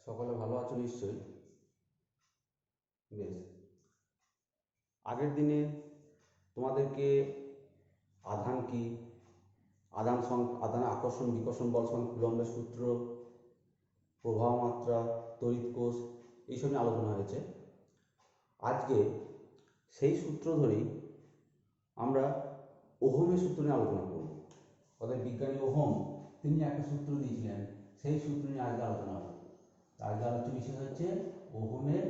সকলে ভালো আছো নিশ্চয়ই। বেশ, আগের দিনে তোমাদেরকে আধান কি, আধান আকর্ষণ বিকর্ষণ বল কুলম্বের সূত্র, প্রবাহ মাত্রা, তড়িৎ কোষ এইসব নিয়ে আলোচনা হয়েছে। আজকে সেই সূত্র ধরেই আমরা ওহমের সূত্র নিয়ে আলোচনা করব। অর্থাৎ বিজ্ঞানী ওহম তিনি একটা সূত্র দিয়েছিলেন, সেই সূত্র নিয়ে আজকে আলোচনা হবে। আজকে আলোচ্য বিষয় হচ্ছে ওহমের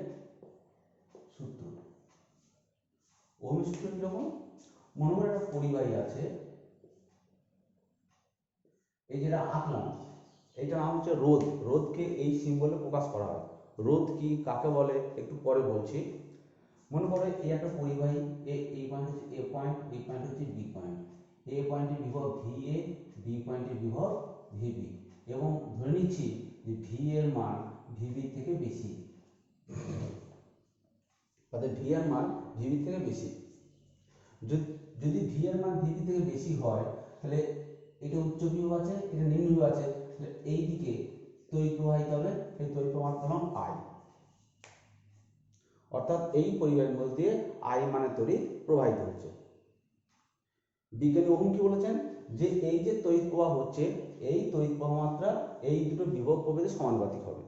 সূত্র। ওহমের সূত্র কিরকম? মনে করে একটা পরিবাহী আছে, এই যেটা আঁকলাম এইটার নাম হচ্ছে রোধ। রোধকে এই সিম্বলে প্রকাশ করা হয়। রোধ কি, কাকে বলে একটু পরে বলছি। মনে করো এই একটা পরিবাহী, এই পয়েন্ট হচ্ছে এ পয়েন্ট, এই পয়েন্ট হচ্ছে বি পয়েন্ট। এ পয়েন্টের বিভব ভি এ, বি পয়েন্টের বিভব ভিবি, এবং ধরে নিচ্ছি যে ভি এর মান ভিবি থেকে বেশি, অর্থাৎ ভি এর মান ভিবি থেকে বেশি। যদি ভি এর মান ভিবি থেকে বেশি হয় তাহলে এটা উচ্চ বিভব আছে, এটা নিম্ন বিভব আছে, তাহলে এই দিকে তড়িৎ প্রবাহিত হবে, সেই তড়িৎ প্রবাহের নাম আই। অর্থাৎ এই পরিবাহের মধ্যে দিয়ে আই মানে তড়িৎ প্রবাহিত হচ্ছে। বিজ্ঞানী ওহম কি বলেছেন যে এই যে তড়িৎ প্রবাহ হচ্ছে, এই তড়িৎ প্রবাহ মাত্রা এই দুটো বিভব প্রভেদের সমানুপাতিক হবে।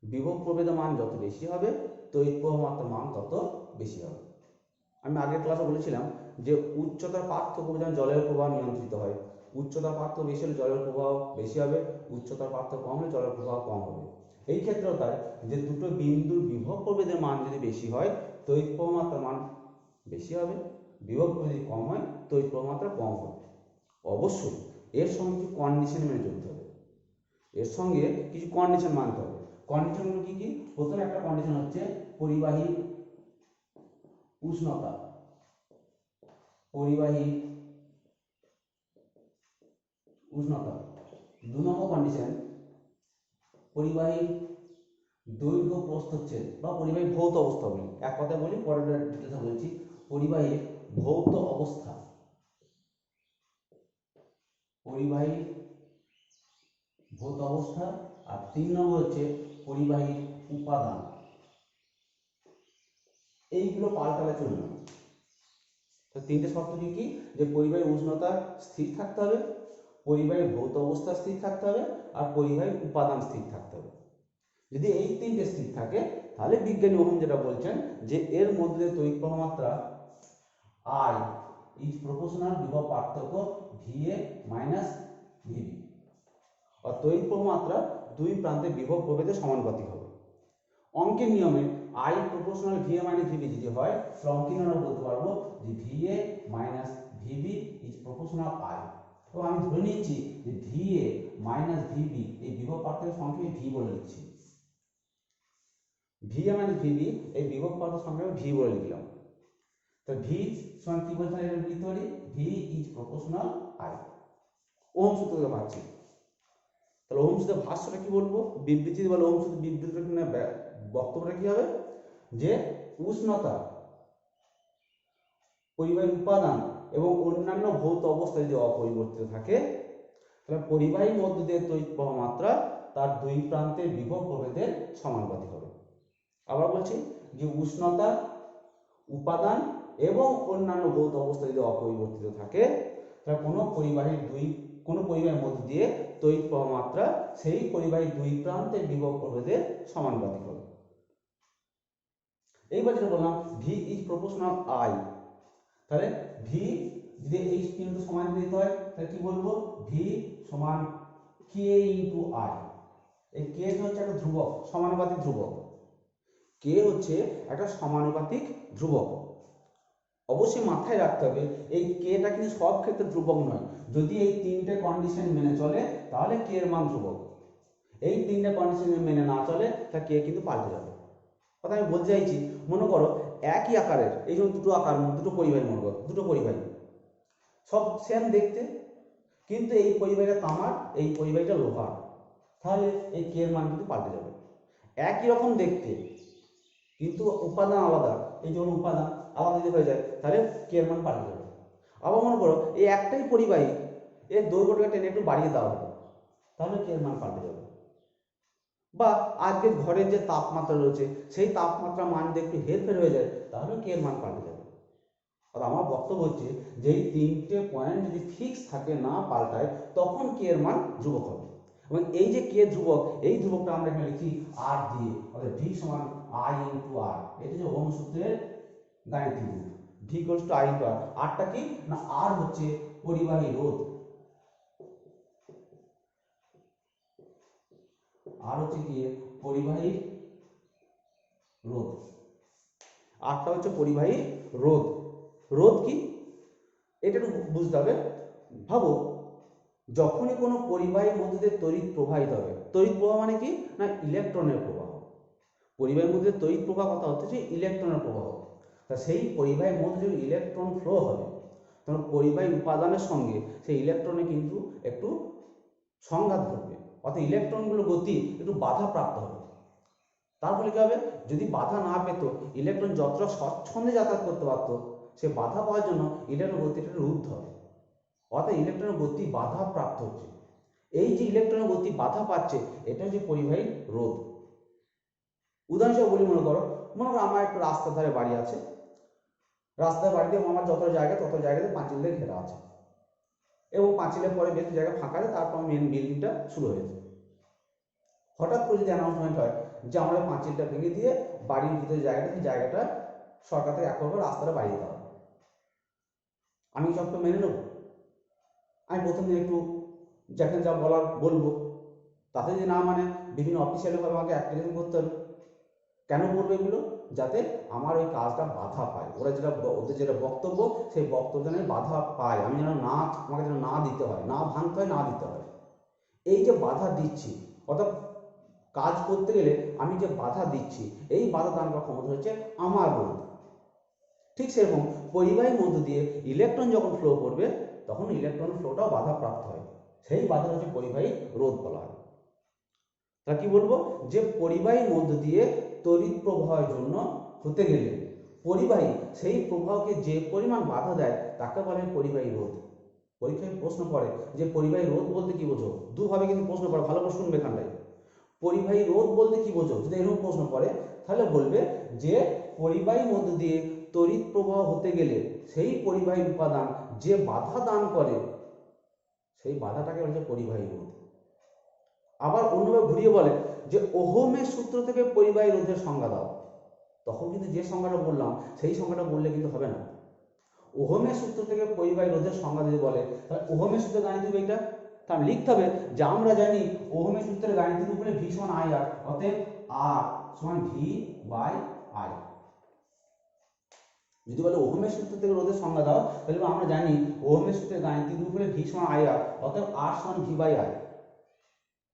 বিভব প্রভেদের মান যত বেশি হবে, তড়িৎ প্রবাহ মাত্রার মান তত বেশি হবে। আমি আগের ক্লাসে বলেছিলাম যে উচ্চতার পার্থক্য যেন জলের প্রবাহ নিয়ন্ত্রিত হয়। উচ্চতার পার্থক্য বেশি হলে জলের প্রবাহ বেশি হবে, উচ্চতার পার্থক্য কম হলে জলের প্রবাহ কম হবে। এই ক্ষেত্রেও তাই, যে দুটো বিন্দুর বিভব প্রভেদের মান যদি বেশি হয়, তড়িৎ প্রবাহ মাত্রার মান বেশি হবে। বিভব প্রভেদ যদি কম হয়, তড়িৎ প্রবাহ মাত্রা কম হবে। অবশ্যই এর সঙ্গে কিছু কন্ডিশন মেনে চলতে হবে। এর সঙ্গে কিছু কন্ডিশন মানতে হবে। কন্ডিশনগুলো কি কি? প্রথমে একটা কন্ডিশন হচ্ছে পরিবাহী উষ্ণতা। পরিবাহী উষ্ণতা। 2 নম্বর কন্ডিশন পরিবাহী দৈর্ঘ্য প্রস্থচ্ছেদ বা পরিবাহী ভৌত অবস্থা বলি, এক কথা বলি, পরে ডিটেলসে বলছি। পরিবাহীর ভৌত অবস্থা, পরিবাহী ভৌত অবস্থা। আর 3 নম্বর হচ্ছে পরিবাহীর উপাদান। এইগুলো পাল্টালে চলবে না। তো 3টে শর্ত কি কি? যে পরিবাহীর উষ্ণতা স্থির থাকতে হবে, পরিবাহীর ভৌত অবস্থা স্থির থাকতে হবে, আর পরিবাহীর উপাদান স্থির থাকতে হবে। যদি এই 3টে স্থির থাকে, তাহলে বিজ্ঞানী ওহম যেটা বলছেন যে এর মধ্যে তড়িৎ প্রবাহ মাত্রা আই ইজ প্রপোর্শনাল বিভব পার্থক্য ভিএ মাইনাস ভিবি। আর তড়িৎ প্রবাহ মাত্রা দুই প্রান্তে বিভব প্রভেদের সমানুপাতিক হবে। অঙ্কের নিয়মে I proportional VA minus VB যদি হয়, তাহলে অঙ্কের নিয়মে বলতে পারবো যে VA minus VB is proportional I. তো আমি ধরে নিচ্ছি যে ভিএ মাইনাস ভিবি এই বিভব পার্থক্যের সংখ্যা ভি বলে লিখছি। ভিএ মাইনাস ভিবি এই বিভব পার্থক্য সংখ্যা ভি বলে লিখলাম। তো ভি সমান কি বলতে পারি? লিখতে পারি V is proportional I. Ohm সূত্র থেকে পাচ্ছি। তাহলে ওহম সূত্রের ভাষ্যটা কি বলবো? বিবৃতি বলে ওহম সূত্রের বিবৃতিটা বক্তব্যটা কি হবে? যে উষ্ণতা, পরিবাহী উপাদান এবং অন্যান্য ভৌত অবস্থা যদি অপরিবর্তিত থাকে, তাহলে পরিবাহীর মধ্য দিয়ে তড়িৎ প্রবাহ মাত্রা তার দুই প্রান্তের বিভব প্রভেদের সমানুপাতিক হবে। আবার বলছি যে উষ্ণতা, উপাদান এবং অন্যান্য ভৌত অবস্থা যদি অপরিবর্তিত থাকে, তাহলে কোনো পরিবাহীর মধ্য দিয়ে তড়িৎ প্রবাহ মাত্রা সেই পরিবাহীর দুই প্রান্তের বিভব প্রভেদের সমানুপাতিক হবে। এইবার যেটা বললাম ভি ইজ প্রপোর্শনাল আই, তাহলে ভি যদি এই কিন্তু সমান দিতে হয়, তাহলে কি বলবো? ভি সমান কে ইন্টু আই। এই কে হচ্ছে একটা ধ্রুবক, সমানুপাতিক ধ্রুবক। কে হচ্ছে একটা সমানুপাতিক ধ্রুবক। অবশ্যই মাথায় রাখতে হবে এই কেটা কিন্তু সব ক্ষেত্রে ধ্রুবক নয়। যদি এই 3টে কন্ডিশন মেনে চলে, তাহলে কে এর মান ধ্রুবক। এই 3টে কন্ডিশন মেনে না চলে, তা কে কিন্তু পাল্টে যাবে। কথা আমি বলতে চাইছি, মনে করো একই আকারের এই জন্য দুটো আকার, দুটো পরিবাহী, মনে করো দুটো পরিবাহী সব সেম দেখতে, কিন্তু এই পরিবাহীটা তামার, এই পরিবাহীটা লোহার, তাহলে এই কে এর মান কিন্তু পাল্টে যাবে। একই রকম দেখতে কিন্তু উপাদান আলাদা, এই যেমন উপাদান আলাদা যদি হয়ে যায়, তাহলে কে এর মান পাল্টে যাবে। আবার মনে করো এই একটাই পরিবাহী, এর দৈর্ঘ্যটাকে টেনে একটু বাড়িয়ে দেওয়া হবে, তাহলে কে এর মান পাল্টে যাবে। বা আজকের ঘরের যে তাপমাত্রা রয়েছে সেই তাপমাত্রা মান যদি একটু হেরফের হয়ে যায় তাহলে কে এর মান পাল্টে যাবে। আর আমার বক্তব্য হচ্ছে যে এই তিনটে পয়েন্ট যদি ফিক্স থাকে, না পাল্টায়, তখন কে এর মান ধ্রুবক হবে। এবং এই যে কে ধ্রুবক, এই ধ্রুবকটা আমরা এখানে লিখি আর দিয়ে, অর্থাৎ ভি সমান আই ইন্টু আর। এটা হচ্ছে ওহম সূত্রের গাণিতিক রূপ। V equals to I into R. আরটা কি না, আর হচ্ছে পরিবাহী রোধ, আর হচ্ছে কি পরিবাহী রোধ, আরটা হচ্ছে পরিবাহী রোধ। রোধ কি এটা একটু বুঝতে হবে। ভাবো যখনই কোনো পরিবাহীর মধ্যে দিয়ে তড়িৎ প্রবাহিত হবে, তড়িৎ প্রবাহ মানে কি না ইলেকট্রনের প্রবাহ। পরিবাহীর মধ্যে তড়িৎ প্রবাহ কথা হচ্ছে ইলেকট্রনের প্রবাহ। তা সেই পরিবাহীর মধ্যে যদি ইলেকট্রন ফ্লো হবে, তখন পরিবাহী উপাদানের সঙ্গে সেই ইলেকট্রনে কিন্তু একটু সংঘাত ঘটবে, অর্থাৎ ইলেকট্রনগুলোর গতি একটু বাধা প্রাপ্ত হবে। তার ফলে কি হবে, যদি বাধা না পেত, ইলেকট্রন যতটা স্বচ্ছন্দে যাতায়াত করতে পারতো, সে বাধা পাওয়ার জন্য ইলেকট্রন গতিটা রুদ্ধ হবে, অর্থাৎ ইলেকট্রনের গতি বাধা প্রাপ্ত হচ্ছে। এই যে ইলেকট্রনের গতি বাধা পাচ্ছে, এটা হচ্ছে পরিবাহী রোধ। উদাহরণ হিসেবে বলি, মনে করো আমার একটু রাস্তার ধারে বাড়ি আছে, রাস্তার বাড়িতে আমার যত জায়গাতে পাঁচিল দিয়ে ঘেরা আছে, এবং পাঁচিলের পরে বেশ জায়গা ফাঁকা আছে, তারপর মেন বিল্ডিংটা শুরু হয়েছে। হঠাৎ করে যদি অ্যানাউন্সমেন্ট হয় যে আমরা পাঁচিলটা ভেঙে দিয়ে বাড়ির ভিতরে জায়গাটা সরকার থেকে এক করবে, রাস্তাটা বাড়িয়ে দিতে হবে, আমি সবটা মেনে নেব? আমি প্রথম দিন একটু যেখানে যা বলার বলবো, তাতে যদি না মানে বিভিন্ন অফিসিয়ালিভাবে আমাকে অ্যাপ্লিকেশন করতে হবে। কেন করবে এগুলো? যাতে আমার ওই কাজটা বাধা পায়, ওদের যেটা বক্তব্য, সেই বক্তব্য যেন বাধা পায়, আমি যেন না, আমাকে যেন না দিতে হয়, না ভাঙতে হয়, না দিতে হয়। এই যে বাধা দিচ্ছি, অর্থাৎ কাজ করতে গেলে আমি যে বাধা দিচ্ছি, এই বাধা দান করার ক্ষমতা হচ্ছে আমার রোধ। ঠিক সেরকম পরিবাহীর মধ্য দিয়ে ইলেকট্রন যখন ফ্লো করবে, তখন ইলেকট্রন ফ্লোটাও বাধা প্রাপ্ত হয়, সেই বাধা হচ্ছে পরিবাহী রোধ বলা হয়। তা কি বলবো, যে পরিবাহীর মধ্য দিয়ে তড়িৎ প্রবাহের জন্য হতে গেলে পরিবাহী সেই প্রবাহকে যে পরিমাণ বাধা দেয় তাকে বলে পরিবাহী রোধ। পরীক্ষায় প্রশ্ন পড়ে যে পরিবাহী রোধ বলতে কি বোঝো, দুভাবে কিন্তু প্রশ্ন পড়ে, ভালো করে শুনবে এখানটায়। পরিবাহী রোধ বলতে কি বোঝো, যদি এরকম প্রশ্ন পড়ে তাহলে বলবে যে পরিবাহীর মধ্য দিয়ে তড়িৎ প্রবাহ হতে গেলে সেই পরিবাহী উপাদান যে বাধা দান করে, সেই বাধাটাকে বলছে পরিবাহী রোধ। আবার অন্যভাবে ঘুরিয়ে বলে যে ওহমের সূত্র থেকে পরিবাহী রোধের সংজ্ঞা দাও, তখন কিন্তু যে সংজ্ঞাটা বললাম সেই সংজ্ঞাটা বললে কিন্তু হবে না। ওহমের সূত্র থেকে পরিবাহী রোধের সংজ্ঞা যদি বলে, তাহলে ওহমের সূত্রে গাণিতিক এইটা, তাহলে লিখতে হবে যে আমরা জানি ওহমের সূত্রের গাণিতিক রূপ হলে ভি সমান আই আর, অতএব আর সমান ভি বাই আই। যদি বলে ওহমের সূত্র থেকে রোধের সংজ্ঞা দাও, তাহলে আমরা জানি ওহমের সূত্রের গাণিতিক রূপ হলে ভি সমান আই আর, অতএব আর সমান ভি বাই আই।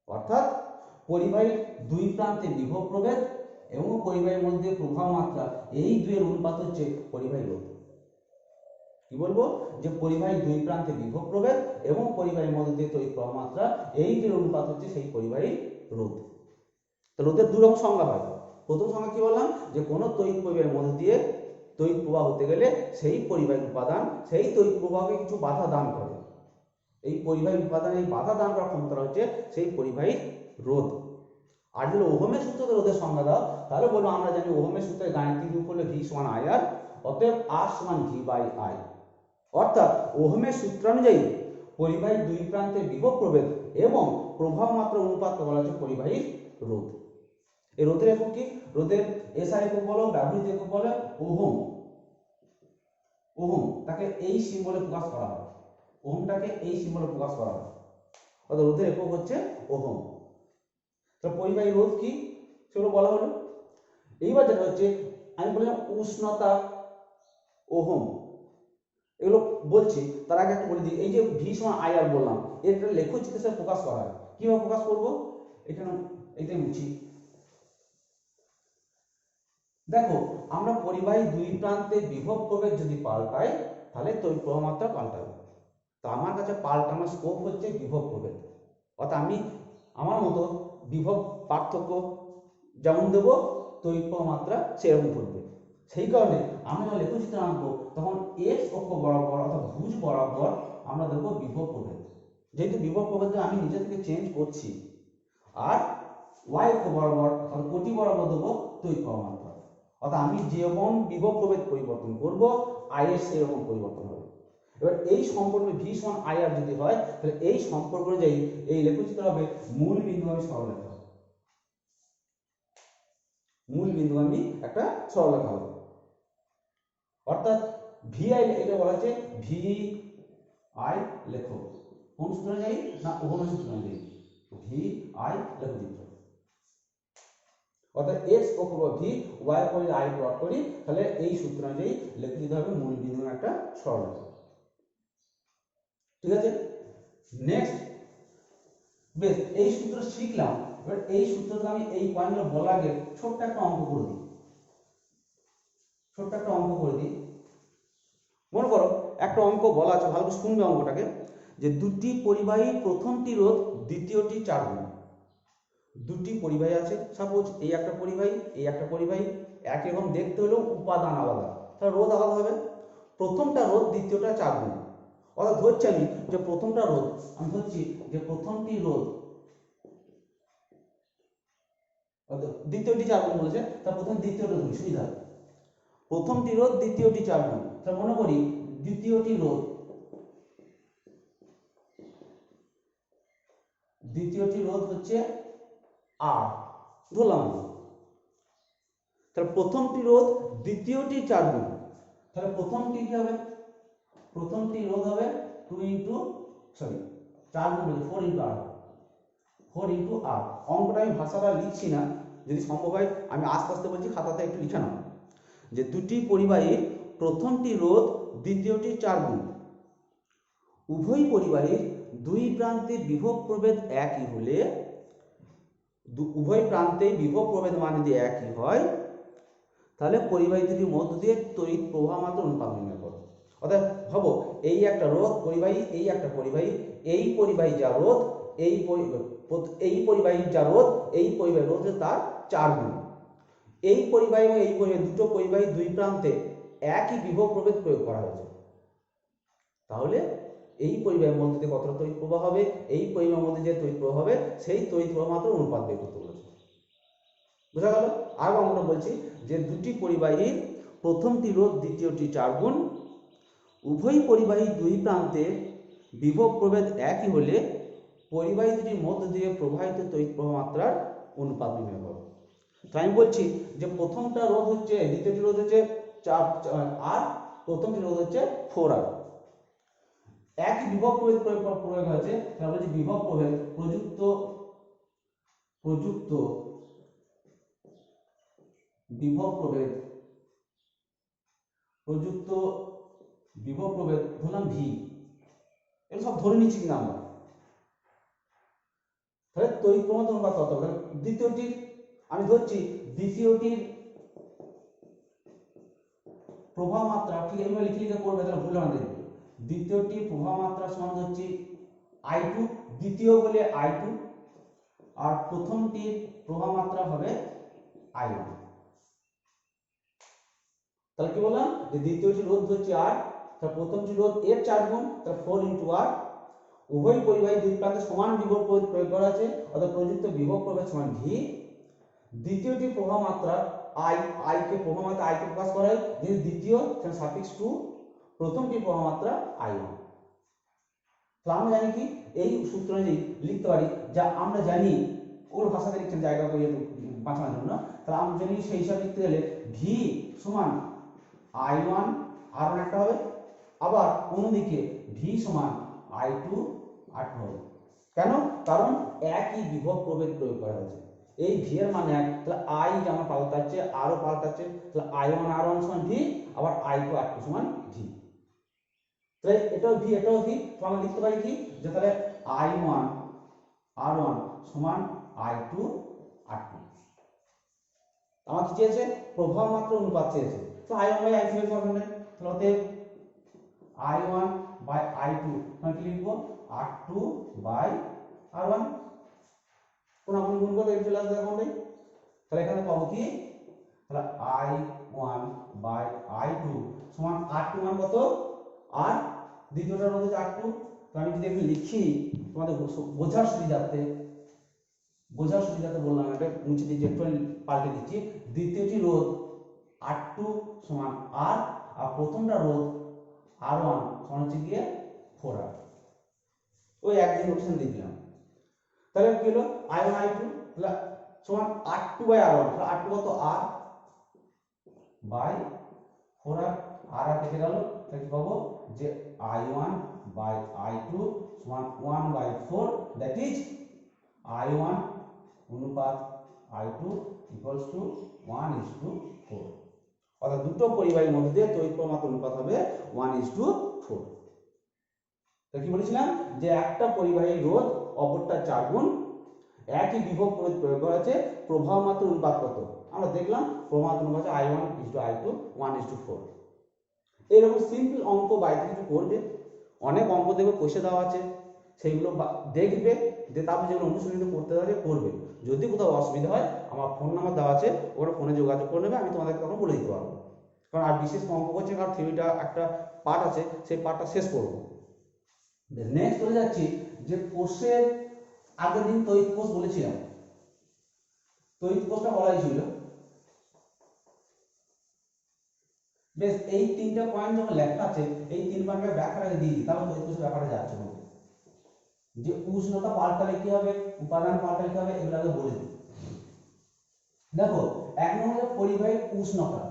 অর্থাৎ পরিবাহীর দুই প্রান্তে বিভব প্রভেদ এবং পরিবাহীর মধ্যে প্রবাহ মাত্রা, এই দুইয়ের অনুপাত হচ্ছে পরিবাহী রোধ। কি বলবো, যে পরিবাহীর দুই প্রান্তে বিভব প্রভেদ এবং পরিবাহীর মধ্যে দিয়ে তড়িৎ প্রবাহ মাত্রা, এই দুইয়ের অনুপাত হচ্ছে সেই পরিবাহী রোধ। তো রোধের দুই রকম সংজ্ঞা হয়। প্রথম সংজ্ঞা কি বললাম, যে কোনো তড়িৎ পরিবাহীর মধ্যে দিয়ে তড়িৎ প্রবাহ হতে গেলে সেই পরিবাহী উপাদান সেই তড়িৎ প্রবাহকে কিছু বাধা দান করে, এই পরিবাহী উপাদান এই বাধা দান করার ক্ষমতা হচ্ছে সেই পরিবাহী রোধ। আর যদি ওহমের সূত্রে রোধের সংজ্ঞা দাও, তাহলে বলবো আমরা জানি ওহমের সূত্রের গাণিতিক রূপ হলে ভি সমান আই আর, অতএব আর সমান ভি বাই আই। অর্থাৎ ওহমের সূত্রানুযায়ী পরিবাহীর দুই প্রান্তে বিভব প্রভেদ এবং প্রবাহ মাত্রা অনুপাতকে বলা হচ্ছে পরিবাহী রোধ। এই রোধের একক কি, রোধের এসআই একক বলো, ব্যবহৃত একক বলো ওহম। ওহম তাকে এই সিম্বলে প্রকাশ করা হয়, ওহমটাকে এই সিম্বলে প্রকাশ করা হয়, অর্থাৎ রোধের একক হচ্ছে ওহম। তো পরিবাহী রোধ কি সেগুলো বলা হলো। এইবার যেটা হচ্ছে আমি বললাম উষ্ণতা ওহম, এগুলো বলছি, তার আগে একটা বলে দিই, এই যে ভি সমান আই আর বললাম, এর একটা লেখচিত্র হিসেবে প্রকাশ করা হয়। কিভাবে প্রকাশ করবো, এটাই মুছি। দেখো আমরা পরিবাহী দুই প্রান্তে বিভব প্রভেদ যদি পাল্টাই, তাহলে তড়িৎ প্রবাহ মাত্রা পাল্টাবে। তো আমার কাছে পাল্টানোর স্কোপ হচ্ছে বিভব প্রভেদ, অর্থাৎ আমি আমার মতো বিভব পার্থক্য যেমন দেবো, তড়িৎ প্রবাহ মাত্রা সেরকম ঘটবে। সেই কারণে আমি যখন লেখচিত্র আঁকবো, তখন এক্স অক্ষ বরাবর অর্থাৎ ভুজ বরাবর আমরা দেবো বিভব প্রভেদ, যেহেতু বিভব প্রভেদ আমি নিজে থেকে চেঞ্জ করছি। আর ওয়াই অক্ষ বরাবর অর্থাৎ কোটি বরাবর দেবো তড়িৎ প্রবাহ মাত্রা। অর্থাৎ আমি যেরকম বিভব প্রভেদ পরিবর্তন করব আই এর সেরকম পরিবর্তন হবে। এবার এই সম্পর্ক ভি সমান আই আর যদি হয় তাহলে এই সম্পর্ক অনুযায়ী এই লেখচিত্র হবে মূল বিন্দুগামী সরলরেখা। মূল বিন্দুগামী একটা সরলরেখা হবে। অর্থাৎ ভি আই এটা বলা হচ্ছে ভি আই লেখো কোন সূত্র অনুযায়ী না ওহমের সূত্র অনুযায়ী ভি আই লেখচিত্র। অর্থাৎ এক্স অক্ষ ভি ওয়াই করে আই প্লট করি তাহলে এই সূত্র অনুযায়ী লেখচিত্র হবে মূল বিন্দুগামী একটা সরলরেখা। ঠিক আছে, নেক্সট বেশ এই সূত্র শিখলাম। এবার এই সূত্রটা আমি এই পয়েন্টগুলো বলার আগে ছোট্ট একটা অঙ্ক করে দিই। মনে করো একটা অঙ্ক বলা আছে, ভালো করে শুনবে অঙ্কটাকে, যে দুটি পরিবাহী প্রথমটি রোধ দ্বিতীয়টি 4 গুণ। দুটি পরিবাহী আছে, সাপোজ এই একটা পরিবাহী এই একটা পরিবাহী, একই রকম দেখতে হলেও উপাদান আলাদা, তাহলে রোধ আলাদা হবে। প্রথমটা রোধ দ্বিতীয়টা 4 গুণ। অর্থাৎ ধরছি আমি যে প্রথমটা রোধ, আমি ধরছি যে প্রথমটি রোধ দ্বিতীয়টি 4 গুণ বলেছে, তা প্রথম দ্বিতীয়টা ধরি সুবিধা। প্রথমটি রোধ দ্বিতীয়টি 4 গুণ, তাহলে মনে করি দ্বিতীয়টি রোধ হচ্ছে আর ধরলাম। তাহলে প্রথমটি রোধ দ্বিতীয়টি 4 গুণ, তাহলে প্রথমটি কি হবে? প্রথমটি রোধ হবে 4 গুণ 4 ইন্টু আর। অঙ্কটা আমি ভাষাটা লিখছি না, যদি সম্ভব হয় আমি আস্তে আস্তে বলছি, খাতাতে একটু লিখে নাও। যে দুটি পরিবাহীর প্রথমটি রোধ দ্বিতীয়টি 4 গুণ, উভয় পরিবাহীর দুই প্রান্তে বিভব প্রভেদ একই হলে, উভয় প্রান্তে বিভব প্রভেদ মান যদি একই হয় তাহলে পরিবাহী দুটির মধ্য দিয়ে তড়িৎ প্রবাহ মাত্রা অনুপাত নির্ণয় করো। অর্থাৎ ভাবো এই একটা রোধ পরিবাহী, এই একটা পরিবাহী, এই পরিবাহী যা রোধ, এই পরিবাহীর যা রোধ, এই পরিবাহী রোধ তার 4 গুণ। এই পরিবাহী এবং এই পরিবাহী দুটো পরিবাহী দুই প্রান্তে একই বিভব প্রভেদ প্রয়োগ করা হয়েছে, তাহলে এই পরিবাহীর মধ্যে দিয়ে কতটা তড়িৎ প্রবাহ হবে, এই পরিবাহীর মধ্যে যে তড়িৎ প্রবাহ হবে সেই তড়িৎ প্রবাহ মাত্রা অনুপাত বের করতে বলেছে। বোঝা গেল? আর আমরা বলছি যে দুটি পরিবাহীর প্রথমটি রোধ দ্বিতীয়টি 4 গুণ, উভয় পরিবাহী দুই প্রান্তে বিভব প্রভেদ একই হলে পরিবাহী দুটির মধ্য দিয়ে প্রবাহিত তড়িৎ প্রবাহ মাত্রার অনুপাত নির্ণয় করো। তো আমি বলছি যে প্রথমটা রোধ হচ্ছে, দ্বিতীয়টি রোধ হচ্ছে 4 আর, প্রথমটি রোধ হচ্ছে 4 আর। একই বিভব প্রভেদ প্রয়োগ হয়েছে, তাহলে বলছি বিভব প্রভেদ প্রযুক্ত বিভব প্রভেদ ধরলাম ভি, এগুলো সব ধরে নিচ্ছি কিনা আমরা। তাহলে তড়িৎ প্রবাহ অনুপাত কত হবে? দ্বিতীয়টির আমি ধরছি দ্বিতীয়টির প্রবাহ মাত্রা, ঠিক এইভাবে লিখে করবে তাহলে ভুল হবে। দ্বিতীয়টির প্রবাহ মাত্রা সমান হচ্ছে I2, দ্বিতীয় বলে I2, আর প্রথমটির প্রবাহ মাত্রা হবে I1। তাহলে কি বললাম যে দ্বিতীয়টি রোধ হচ্ছে R, তাহলে প্রথমটি রোধ এর 4 গুণ, তাহলে 4 ইন্টু R। উভয় পরিবাহী দুই প্রান্তে সমান বিভব প্রভেদ প্রয়োগ করা আছে, অর্থাৎ প্রযুক্ত বিভব প্রভেদ সমান V। দ্বিতীয়টি প্রবাহ মাত্রা I কে প্রবাহ মাত্রা I কে প্রকাশ করা হয়, যেহেতু দ্বিতীয় সেখানে সাফিক্স 2, প্রথমটি প্রবাহ মাত্রা I1। তাহলে আমরা জানি কি এই সূত্র অনুযায়ী লিখতে পারি, যা আমরা জানি ওর ভাষাতে লিখছেন জায়গা করে বাঁচানোর জন্য, তাহলে আমরা জানি সেই হিসাবে লিখতে গেলে V সমান I1 R1 একটা হবে, আবার অন্যদিকে V সমান I2 R2 হবে। কেন? কারণ একই বিভব প্রভেদ প্রয়োগ করা হয়েছে। এই V এর মান এক, তাহলে I যেমন পাল্টাচ্ছে আরও পাল্টাচ্ছে, তাহলে I1 R1 সমান V, আবার I2 R2 সমান V। তাহলে এটাও V এটাও V, তো আমরা লিখতে পারি কি যে তাহলে I1 R1 সমান I2 R2। আমার কি চেয়েছে? প্রবাহ মাত্রা অনুপাত চেয়েছে, তো I1 বাই I2 এর ফর্মুলা নেই, তাহলে অতএব I1 বাই I2 মানে কি লিখবো? R2 by R1। কোন আপনি গুণ করলে চলে আসবে অ্যাকাউন্টে, তাহলে এখানে পাবো কি? তাহলে I1 বাই I2 সমান R2 মান কত? আর দ্বিতীয়টার মধ্যে R2, তো আমি যদি একটু লিখি তোমাদের বোঝার সুবিধার্থে, বোঝার সুবিধাতে বললাম, এটা মুছে দিচ্ছি, একটু পাল্টে দিচ্ছি। দ্বিতীয়টি রোধ R2 সমান R, আর প্রথমটা রোধ R1 সমান হচ্ছে গিয়ে 4R। ওই একদিন নোটেশন দিলাম। তাহলে কি হলো, I1 I2 সমান R2 বাই R1, R2 কত R বাই 4R, আর কেটে গেল, তাহলে কি পাবো যে I1 বাই I2 সমান 1/4, দ্যাট ইজ I1 অনুপাত I2 ইকুয়ালস টু 1:4। অর্থাৎ দুটো পরিবাহীর মধ্যে তড়িৎ প্রবাহ অনুপাত হবে 1:4। তাহলে কি বলেছিলাম যে একটা পরিবাহী রোধ অপরটা 4 গুণ, একই বিভব প্রয়োগ করা আছে, প্রবাহ মাত্রা অনুপাত কত আমরা দেখলাম, প্রবাহ মাত্রা অনুপাত I1 I2 1:4। এরকম সিম্পল অঙ্ক বাড়িতে কিছু করবে, অনেক অঙ্ক দেখবে কষে দেওয়া আছে, সেইগুলো দেখবে, যে তারপর যেগুলো অনুশীলন করতে দেওয়া আছে করবে। যদি কোথাও অসুবিধা হয় আমার ফোন নাম্বার দেওয়া আছে, ওরা ফোনে যোগাযোগ করে নেবে, আমি তোমাদেরকে তখন বলে দিতে পারবো। কারণ আর বিশেষ অঙ্ক করছে, কারণ থিওরিটা একটা পার্ট আছে, সেই পার্টটা শেষ করবো। নেক্সট চলে যাচ্ছি যে কোষের আগের দিন তড়িৎ কোষ বলেছিলাম, তড়িৎ কোষটা বলাই ছিল। বেশ, এই তিনটা পয়েন্ট যখন লেখা আছে, এই তিন পয়েন্টের ব্যাখ্যাটা দিয়ে দিই, তাহলে তড়িৎ কোষের ব্যাপারে যাচ্ছে বলতে, যে উষ্ণতা পাল্টালে কি হবে, উপাদান পাল্টালে কি হবে, এগুলো আগে বলে দিই। দেখো, এক নম্বরে পরিবাহীর উষ্ণতা,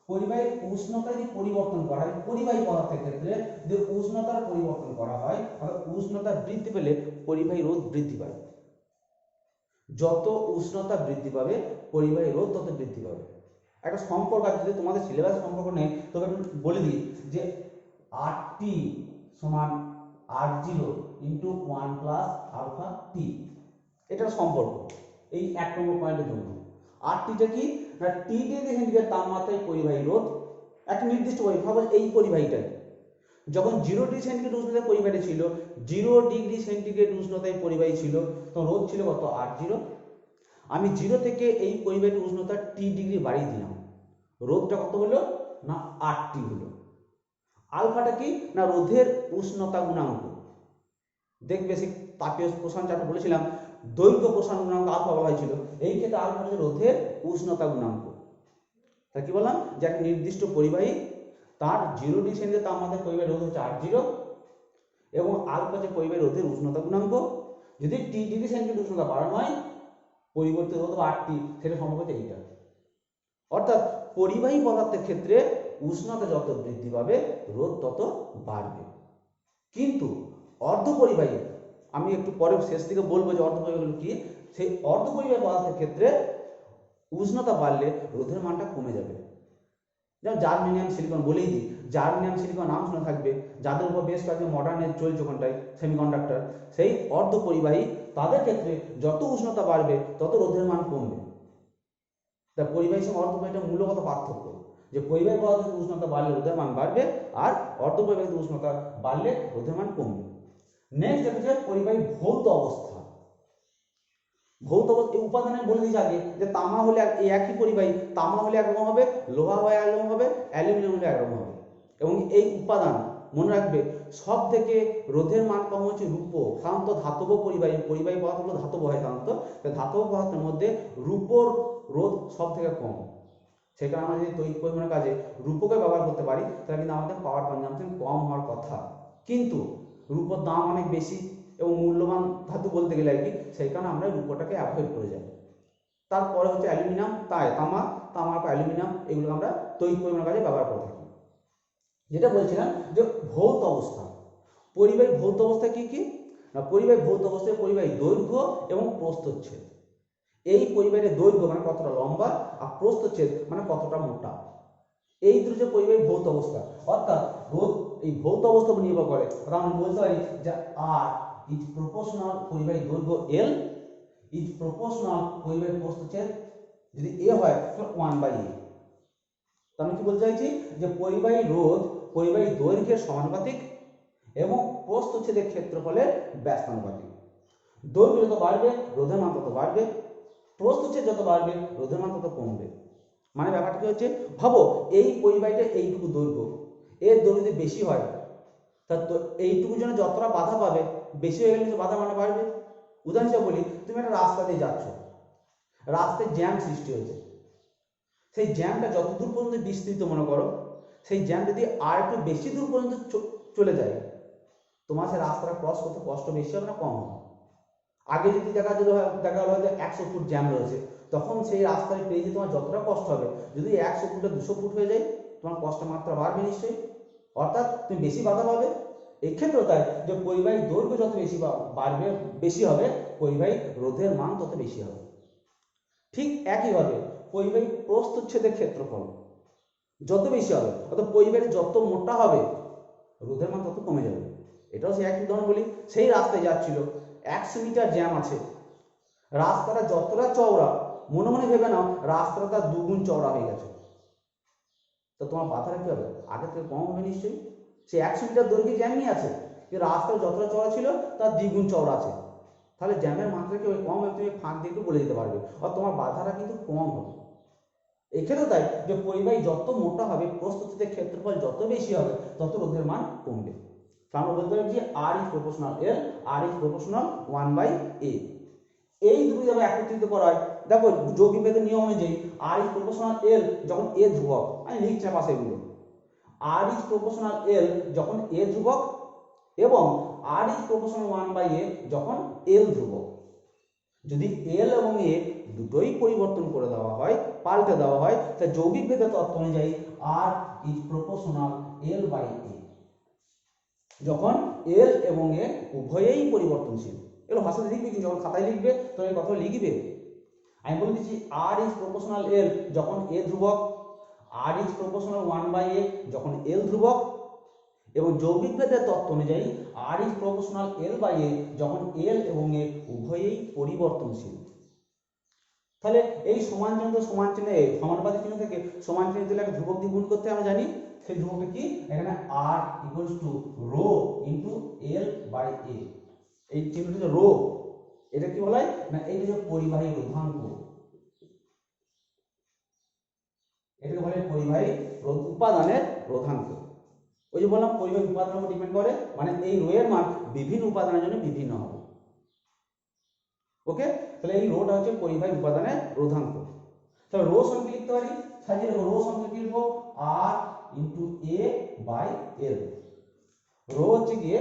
পরিবাহীর উষ্ণতা যদি পরিবর্তন করা হয়, পরিবাহী পদার্থের ক্ষেত্রে যদি উষ্ণতার পরিবর্তন করা হয়, তাহলে উষ্ণতা বৃদ্ধি পেলে পরিবাহী রোধ বৃদ্ধি পায়। যত উষ্ণতা বৃদ্ধি পাবে পরিবাহী রোধ তত বৃদ্ধি পাবে। একটা সম্পর্ক আছে, যদি তোমাদের সিলেবাস সম্পর্ক নেই তবে আমি বলে দিই যে RT সমান R0 ইন্টু 1 প্লাস আলফা টি, এটা সম্পর্ক এই এক নম্বর পয়েন্টের জন্য। RTটা কি না, টি ডিগ্রি সেন্টিগ্রেড তাপমাত্রায় পরিবাহী রোধ একটা নির্দিষ্ট পরিবাহী, এই পরিবাহীটাই যখন 0 ডিগ্রি সেন্টিগ্রেড উষ্ণতায় পরিবাহী ছিল, 0 ডিগ্রি সেন্টিগ্রেড উষ্ণতায় পরিবাহী ছিল, তো রোধ ছিল কত R0। আমি 0 থেকে এই পরিবাহীর উষ্ণতা টি ডিগ্রি বাড়িয়ে দিলাম, রোধটা কত হলো না RT হলো। আলফাটা কি না রোধের উষ্ণতা গুণাঙ্ক, দেখবে সেই তাপীয় প্রসারণ চার্টে বলেছিলাম দৈর্ঘ্য প্রসারণ গুণাঙ্ক আলফা বলা হয়েছিল, এই ক্ষেত্রে আলফা হচ্ছে রোধের উষ্ণতা গুণাঙ্ক। তা কি বললাম যে একটা নির্দিষ্ট পরিবাহী তার 0 ডিগ্রি সেন্টিগ্রেড তাপমাত্রায় পরিবাহী রোধ হচ্ছে R0 এবং আলফা হচ্ছে পরিবাহী রোধের উষ্ণতা গুণাঙ্ক। যদি টি ডিগ্রি সেন্টিগ্রেড উষ্ণতা বাড়ানো হয় পরিবর্তিত রোধ RT, সেটা সম্পর্ক হচ্ছে এইটা। অর্থাৎ পরিবাহী পদার্থের ক্ষেত্রে উষ্ণতা যত বৃদ্ধি পাবে রোধ তত বাড়বে। কিন্তু অর্ধপরিবাহী, আমি একটু পরে শেষ থেকে বলবো যে অর্ধপরিবাহীগুলো কি, সেই অর্ধপরিবাহী পদার্থের ক্ষেত্রে উষ্ণতা বাড়লে রোধের মানটা কমে যাবে। যেমন জার্মেনিয়াম সিলিকন বলেই দিই, জার্মেনিয়াম সিলিকন নাম শুনে থাকবে, যাদের উপর বেশ কয়েকজন মডার্নের চলছে ওখানটায় সেমিকন্ডাক্টর, সেই অর্ধপরিবাহী তাদের ক্ষেত্রে যত উষ্ণতা বাড়বে তত রোধের মান কমবে। তা পরিবাহী সঙ্গে অর্ধপরিবাহীর মূলগত পার্থক্য, যে পরিবাহী পদার্থের উষ্ণতা বাড়লে রোধের মান বাড়বে, আর অর্ধপরিবাহীর উষ্ণতা বাড়লে রোধের মান কমবে। নেক্সট হচ্ছে পরিবাহী ভৌত অবস্থা। ভৌত অবস্থা এই উপাদানে বলে দিয়েছি আগে যে তামা হলে এই একই পরিবাহী, তামা হলে একরকম হবে, লোহা হলে একরকম হবে, অ্যালুমিনিয়াম হলে একরকম হবে। এবং এই উপাদান মনে রাখবে সব থেকে রোধের মান কম হচ্ছে রূপো, সাধারণত ধাতব পরিবাহী, পরিবাহী পদার্থগুলো ধাতব হয় সাধারণত, ধাতব পদার্থের মধ্যে রূপোর রোধ সব থেকে কম। সেখানে আমরা যদি তড়িৎ পরিমাণের কাজে রূপকে ব্যবহার করতে পারি তাহলে কিন্তু আমাদের পাওয়ার কনজাম্পশন কম হওয়ার কথা, কিন্তু রূপোর দাম অনেক বেশি এবং মূল্যবান ধাতু বলতে গেলে আর কি, সেই কারণে আমরা রূপোটাকে অ্যাভয়েড করে যাই। তারপরে হচ্ছে অ্যালুমিনিয়াম, তাই তামার পর অ্যালুমিনিয়াম, এগুলো আমরা তড়িৎ পরিমাণের কাজে ব্যবহার করে থাকি। যেটা বলছিলাম যে ভৌত অবস্থা, পরিবাহী ভৌত অবস্থা কি কি না, পরিবাহী ভৌত অবস্থায় পরিবাহী দৈর্ঘ্য এবং প্রস্থচ্ছেদ, এই পরিবাহীর দৈর্ঘ্য মানে কতটা লম্বা আর প্রস্থচ্ছেদ মানে কতটা মোটা, এই দুটো যে পরিবাহী ভৌত অবস্থা। অর্থাৎ রোধ এই ভৌত অবস্থা উপর নির্ভর করে, আমরা বলতে পারি যে আর ইজ প্রপোর্শনাল পরিবাহী দৈর্ঘ্য L ইজ প্রপোর্শনাল পরিবাহী প্রস্থচ্ছেদ, যদি A হয় তাহলে 1/A। তার মানে কি বলতে চাইছি যে পরিবাহী রোধ পরিবাহী দৈর্ঘ্যের সমানুপাতিক এবং প্রস্থচ্ছেদের ক্ষেত্রফলের ব্যস্তানুপাতিক। দৈর্ঘ্য যত বাড়বে রোধের মান তত বাড়বে, প্রস্থচ্ছেদ যত বাড়বে রোধের মান তত কমবে। মানে ব্যাপারটা কি হচ্ছে, ভাবো এই পরিবাহীটা এইটুকু দৈর্ঘ্য, এর দৈর্ঘ্য যদি বেশি হয় তা তো এইটুকু জন্য যতটা বাধা পাবে বেশি হয়ে গেলে বাধা মানে বাড়বে, উদাহরণ হিসেবে বলি, তুমি একটা রাস্তা দিয়ে যাচ্ছ, রাস্তায় জ্যাম সৃষ্টি হয়েছে, সেই জ্যামটা যত দূর পর্যন্ত বিস্তৃত মনে করো, সেই জ্যাম যদি আর একটু বেশি দূর পর্যন্ত চলে যায়, তোমার সেই রাস্তাটা ক্রস করতে কষ্ট বেশি হবে না কম হবে? আগে যদি দেখা গেলো হয়তো 100 ফুট জ্যাম রয়েছে, তখন সেই রাস্তায় পেরিয়ে যেতে তোমার যতটা কষ্ট হবে, যদি 100 ফুটে 200 ফুট হয়ে যায়, তোমার কষ্টের মাত্রা বাড়বে নিশ্চয়ই, অর্থাৎ তুমি বেশি বাধা পাবে। এক্ষেত্রেও তাই, যে পরিবাহীর দৈর্ঘ্য যত বাড়বে বেশি হবে, পরিবাহী রোধের মান তত বেশি হবে। ঠিক একইভাবে পরিবাহী প্রস্থচ্ছেদের ক্ষেত্রফল যত বেশি হবে, অর্থাৎ পরিবাহী যত মোটা হবে, রোধের মান তত কমে যাবে। এটাও সেই একই উদাহরণ বলি, সেই রাস্তায় যাচ্ছিল, 100 মিটার জ্যাম আছে, রাস্তাটা যতটা চওড়া, মনে মনে ভেবে নাও রাস্তাটা তার 2 গুণ চওড়া হয়ে গেছে, তো তোমার বাধাটা কি হবে? আগে থেকে কম হবে নিশ্চয়ই। সে 100 মিটার দৈর্ঘ্যে জ্যামই আছে, কিন্তু রাস্তা যতটা চওড়া ছিল তার 2 গুণ চওড়া আছে, তাহলে জ্যামের মাত্রা কি কম হবে? তুমি ফাঁক দিয়ে একটু বলে দিতে পারবে, আর তোমার বাধাটা কিন্তু কম হবে। এক্ষেত্রে তাই, যে পরিবাহী যত মোটা হবে, প্রস্থচ্ছেদের ক্ষেত্রফল যত বেশি হবে, তত রোধের মান কমবে। আমরা বলতে পারি যে R is proportional L, R is proportional 1/a। এই দুটো যাবে একত্রিত করা হয়, দেখো যৌগিক ভেদের নিয়ম অনুযায়ী আর ইজ প্রপোর্শনাল এল যখন এ ধ্রুবক, আমি লিখছি না পাশে এগুলো, আর ইজ প্রপোর্শনাল এল যখন এ ধ্রুবক, এবং আর ইজ প্রপোর্শনাল 1/a যখন এল ধ্রুবক। যদি এল এবং এ দুটোই পরিবর্তন করে দেওয়া হয়, পাল্টে দেওয়া হয়, তাহলে যৌগিক ভেদের তত্ত্ব অনুযায়ী আর ইজ প্রপোর্শনাল L/A, যখন এল এবং এ উভয়েই পরিবর্তনশীল। এগুলো ভাষাতে লিখবে, কিন্তু যখন খাতায় লিখবে তখন এই কথা লিখবে। আমি বলে দিচ্ছি, আর ইজ প্রপোর্শনাল এল যখন এ ধ্রুবক, আর ইজ প্রপোর্শনাল 1/a যখন এল ধ্রুবক, এবং যৌগিক ভেদের তত্ত্ব অনুযায়ী আর ইজ প্রপোর্শনাল L/a যখন এল এবং এ উভয়েই পরিবর্তনশীল। তাহলে এই সমান চিহ্ন সমান চিহ্নে সমানুপাতিক চিহ্ন থেকে সমান চিহ্ন দিলে একটা ধ্রুবক দিয়ে গুণ করতে আমরা জানি, সেই ধ্রুবকটা কি? এখানে r equals to rho into L/a। এই চিহ্নটা যে রো, এটা কি বলা হয় না, এইটা যে পরিবাহী রোধাঙ্ক, এটাকে বলে পরিবাহী উপাদানের রোধাঙ্ক। ওই যে বললাম পরিবাহী উপাদানের উপর ডিপেন্ড করে, মানে এই রো এর মান বিভিন্ন উপাদানের জন্য বিভিন্ন হবে। ওকে, তাহলে এই রোটা হচ্ছে পরিবাহী উপাদানের রোধাঙ্ক। তাহলে রো সমান কি লিখতে পারি? সাজিয়ে দেবো, রো সমান কি লিখবো? r into a by l। Rho হচ্ছে গিয়ে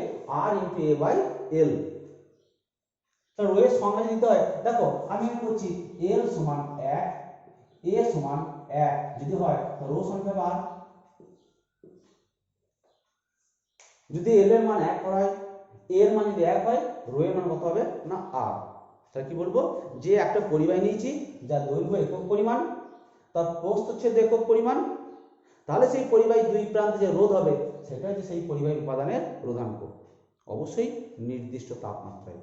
r into a by l। তাহলে রো এর সংজ্ঞা দিতে হয়, দেখো আমি এখানে করছি l সমান 1, a সমান 1 যদি হয়, তো রো সমান হবে r। যদি l এর মান 1 করা হয়, a এর মান যদি 1 হয়, রো এর মান কত হবে না r। তাহলে কি বলবো? যে একটা পরিবাহী নিয়েছি যার দৈর্ঘ্য একক পরিমাণ, তার প্রস্থচ্ছেদ একক পরিমাণ, তাহলে সেই পরিবাহী দুই প্রান্তে যে রোধ হবে সেটা হচ্ছে সেই পরিবাহী উপাদানের রোধাঙ্ক, অবশ্যই নির্দিষ্ট তাপমাত্রায়।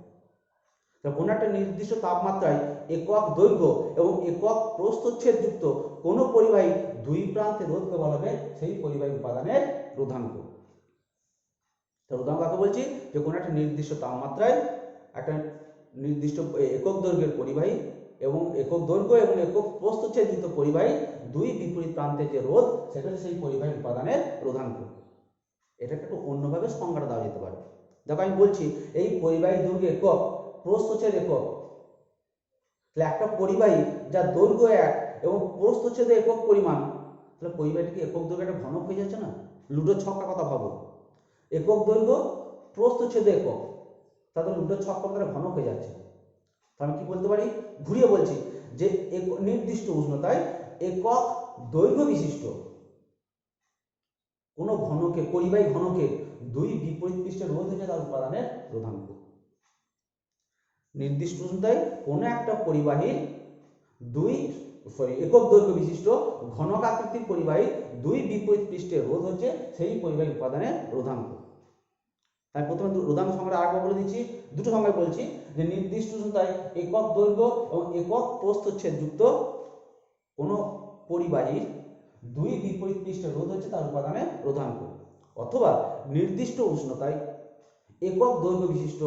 তা কোনো একটা নির্দিষ্ট তাপমাত্রায় একক দৈর্ঘ্য এবং একক প্রস্থচ্ছেদ যুক্ত কোনো পরিবাহী দুই প্রান্তে রোধকে বলা হবে সেই পরিবাহী উপাদানের রোধাঙ্ক। তো রোধাঙ্ক কাকে বলছি? যে কোনো একটা নির্দিষ্ট তাপমাত্রায় একটা নির্দিষ্ট একক দৈর্ঘ্যের পরিবাহী এবং একক দৈর্ঘ্য এবং একক প্রস্থচ্ছেদযুক্ত পরিবাহী দুই বিপরীত প্রান্তে যে রোধ, সেটা হচ্ছে সেই পরিবাহী উপাদানের রোধাঙ্ক। এটাকে একটু অন্যভাবে সংজ্ঞাটা দেওয়া যেতে পারে। দেখো আমি বলছি, এই পরিবাহী দৈর্ঘ্য একক, প্রস্থচ্ছেদ একক, তাহলে একটা পরিবাহী যার দৈর্ঘ্য 1 এবং প্রস্থচ্ছেদ একক পরিমাণ, তাহলে পরিবাহীটা কি একক দৈর্ঘ্য একটা ঘনক হয়ে যাচ্ছে না? লুডো ছক্কা কথা ভাবো, একক দৈর্ঘ্য প্রস্থচ্ছেদ একক, তাহলে লুডো ছক্কা ঘনক হয়ে যাচ্ছে। আমি কি বলতে পারি? ঘুরিয়ে বলছি যে নির্দিষ্ট উষ্ণতায় একক দৈর্ঘ্য বিশিষ্ট কোন ঘনকে, পরিবাহী ঘনকে দুই বিপরীত পৃষ্ঠে রোধ হচ্ছে তার উপাদানের রোধাঙ্ক। নির্দিষ্ট উষ্ণতায় কোনো একটা পরিবাহীর একক দৈর্ঘ্য বিশিষ্ট ঘনক আকৃতির পরিবাহীর দুই বিপরীত পৃষ্ঠে রোধ হচ্ছে সেই পরিবাহী উপাদানের রোধাঙ্ক। তাই প্রথমে রোধাঙ্ক সংখ্যাটা আরেকবার বলে দিচ্ছি, দুটো সংখ্যায় বলছি, যে নির্দিষ্ট উষ্ণতায় একক দৈর্ঘ্য এবং একক প্রস্থচ্ছেদ যুক্ত কোনো পরিবাহীর দুই বিপরীত পৃষ্ঠে রোধ হচ্ছে তার উপাদানের রোধাঙ্ক, অথবা নির্দিষ্ট উষ্ণতায় একক দৈর্ঘ্য বিশিষ্ট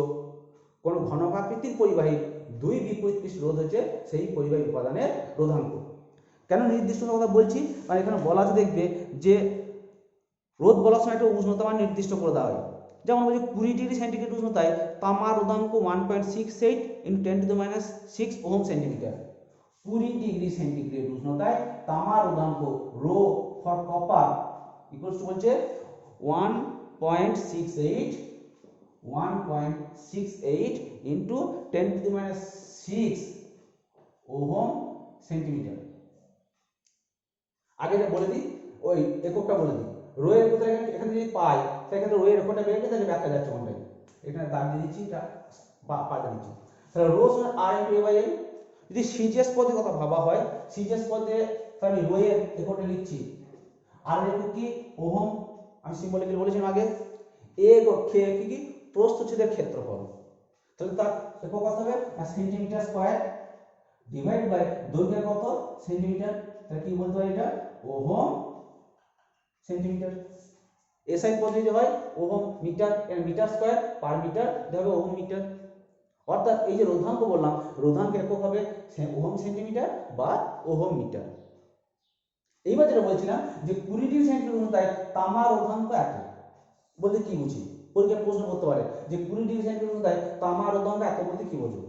কোনো ঘনকাকৃতির পরিবাহীর দুই বিপরীত পৃষ্ঠ রোধ হচ্ছে সেই পরিবাহী উপাদানের রোধাঙ্ক। কেন নির্দিষ্ট কথা বলছি? কারণ এখানে বলা আছে, দেখবে যে রোধ বলার সময় একটা উষ্ণতা মান নির্দিষ্ট করে দেওয়া হয়, যেমন বলছি 20 ডিগ্রি সেন্টিগ্রেড উষ্ণতায় তামার রোধাঙ্ক 1.68 × 10⁻6 ওহম সেন্টিমিটার। 20 ডিগ্রি সেন্টিগ্রেড উষ্ণতায় তামার রোধাঙ্ক rho for copper equals to বলছে 1.68 × 10⁻6 ওহম সেন্টিমিটার। আগে বলে দিই, ওই এককটা বলে দিই। রো এর এককটা এখানে যদি পাই সেক্ষেত্রে রো এর এককটা বের করে তাহলে ব্যাখ্যা যাচ্ছে কোনটাই, এখানে দাগ দিয়ে দিচ্ছি, এটা পাল্টে দিচ্ছি। তাহলে রো সমান আর ইনটু এ বাই এল। যদি সিজিএস পদের কথা ভাবা হয়, সিজিএস পদে তাহলে রো এর এককটা লিখছি, আর এর একক কি ওহম, আমি সিম্বলিক্যালি বলেছিলাম আগে। এ একক কি প্রস্থচ্ছেদের ক্ষেত্রফল, তাহলে তার একক কত হবে সেন্টিমিটার স্কয়ার ডিভাইড বাই দৈর্ঘ্য কত সেন্টিমিটার, তাহলে কি বলতে হয় এটা ওহম সেন্টিমিটার। এসআই পদ্ধতি হয় ohm metre, metre square per metre দেবে ওহম মিটার। অর্থাৎ এই যে রোধাঙ্ক বললাম, রোধাঙ্কের একক হবে ওহম সেন্টিমিটার বা ওহম মিটার। এইবার যেটা বলছিলাম যে 20 ডিগ্রি সেন্টিগ্রেড উষ্ণতায় তামার রোধাঙ্ক এত বলতে কি বুঝি, পরীক্ষায় প্রশ্ন করতে পারে যে 20 ডিগ্রি সেন্টিগ্রেড উষ্ণতায় তামার রোধাঙ্ক এত বলতে কি বোঝো।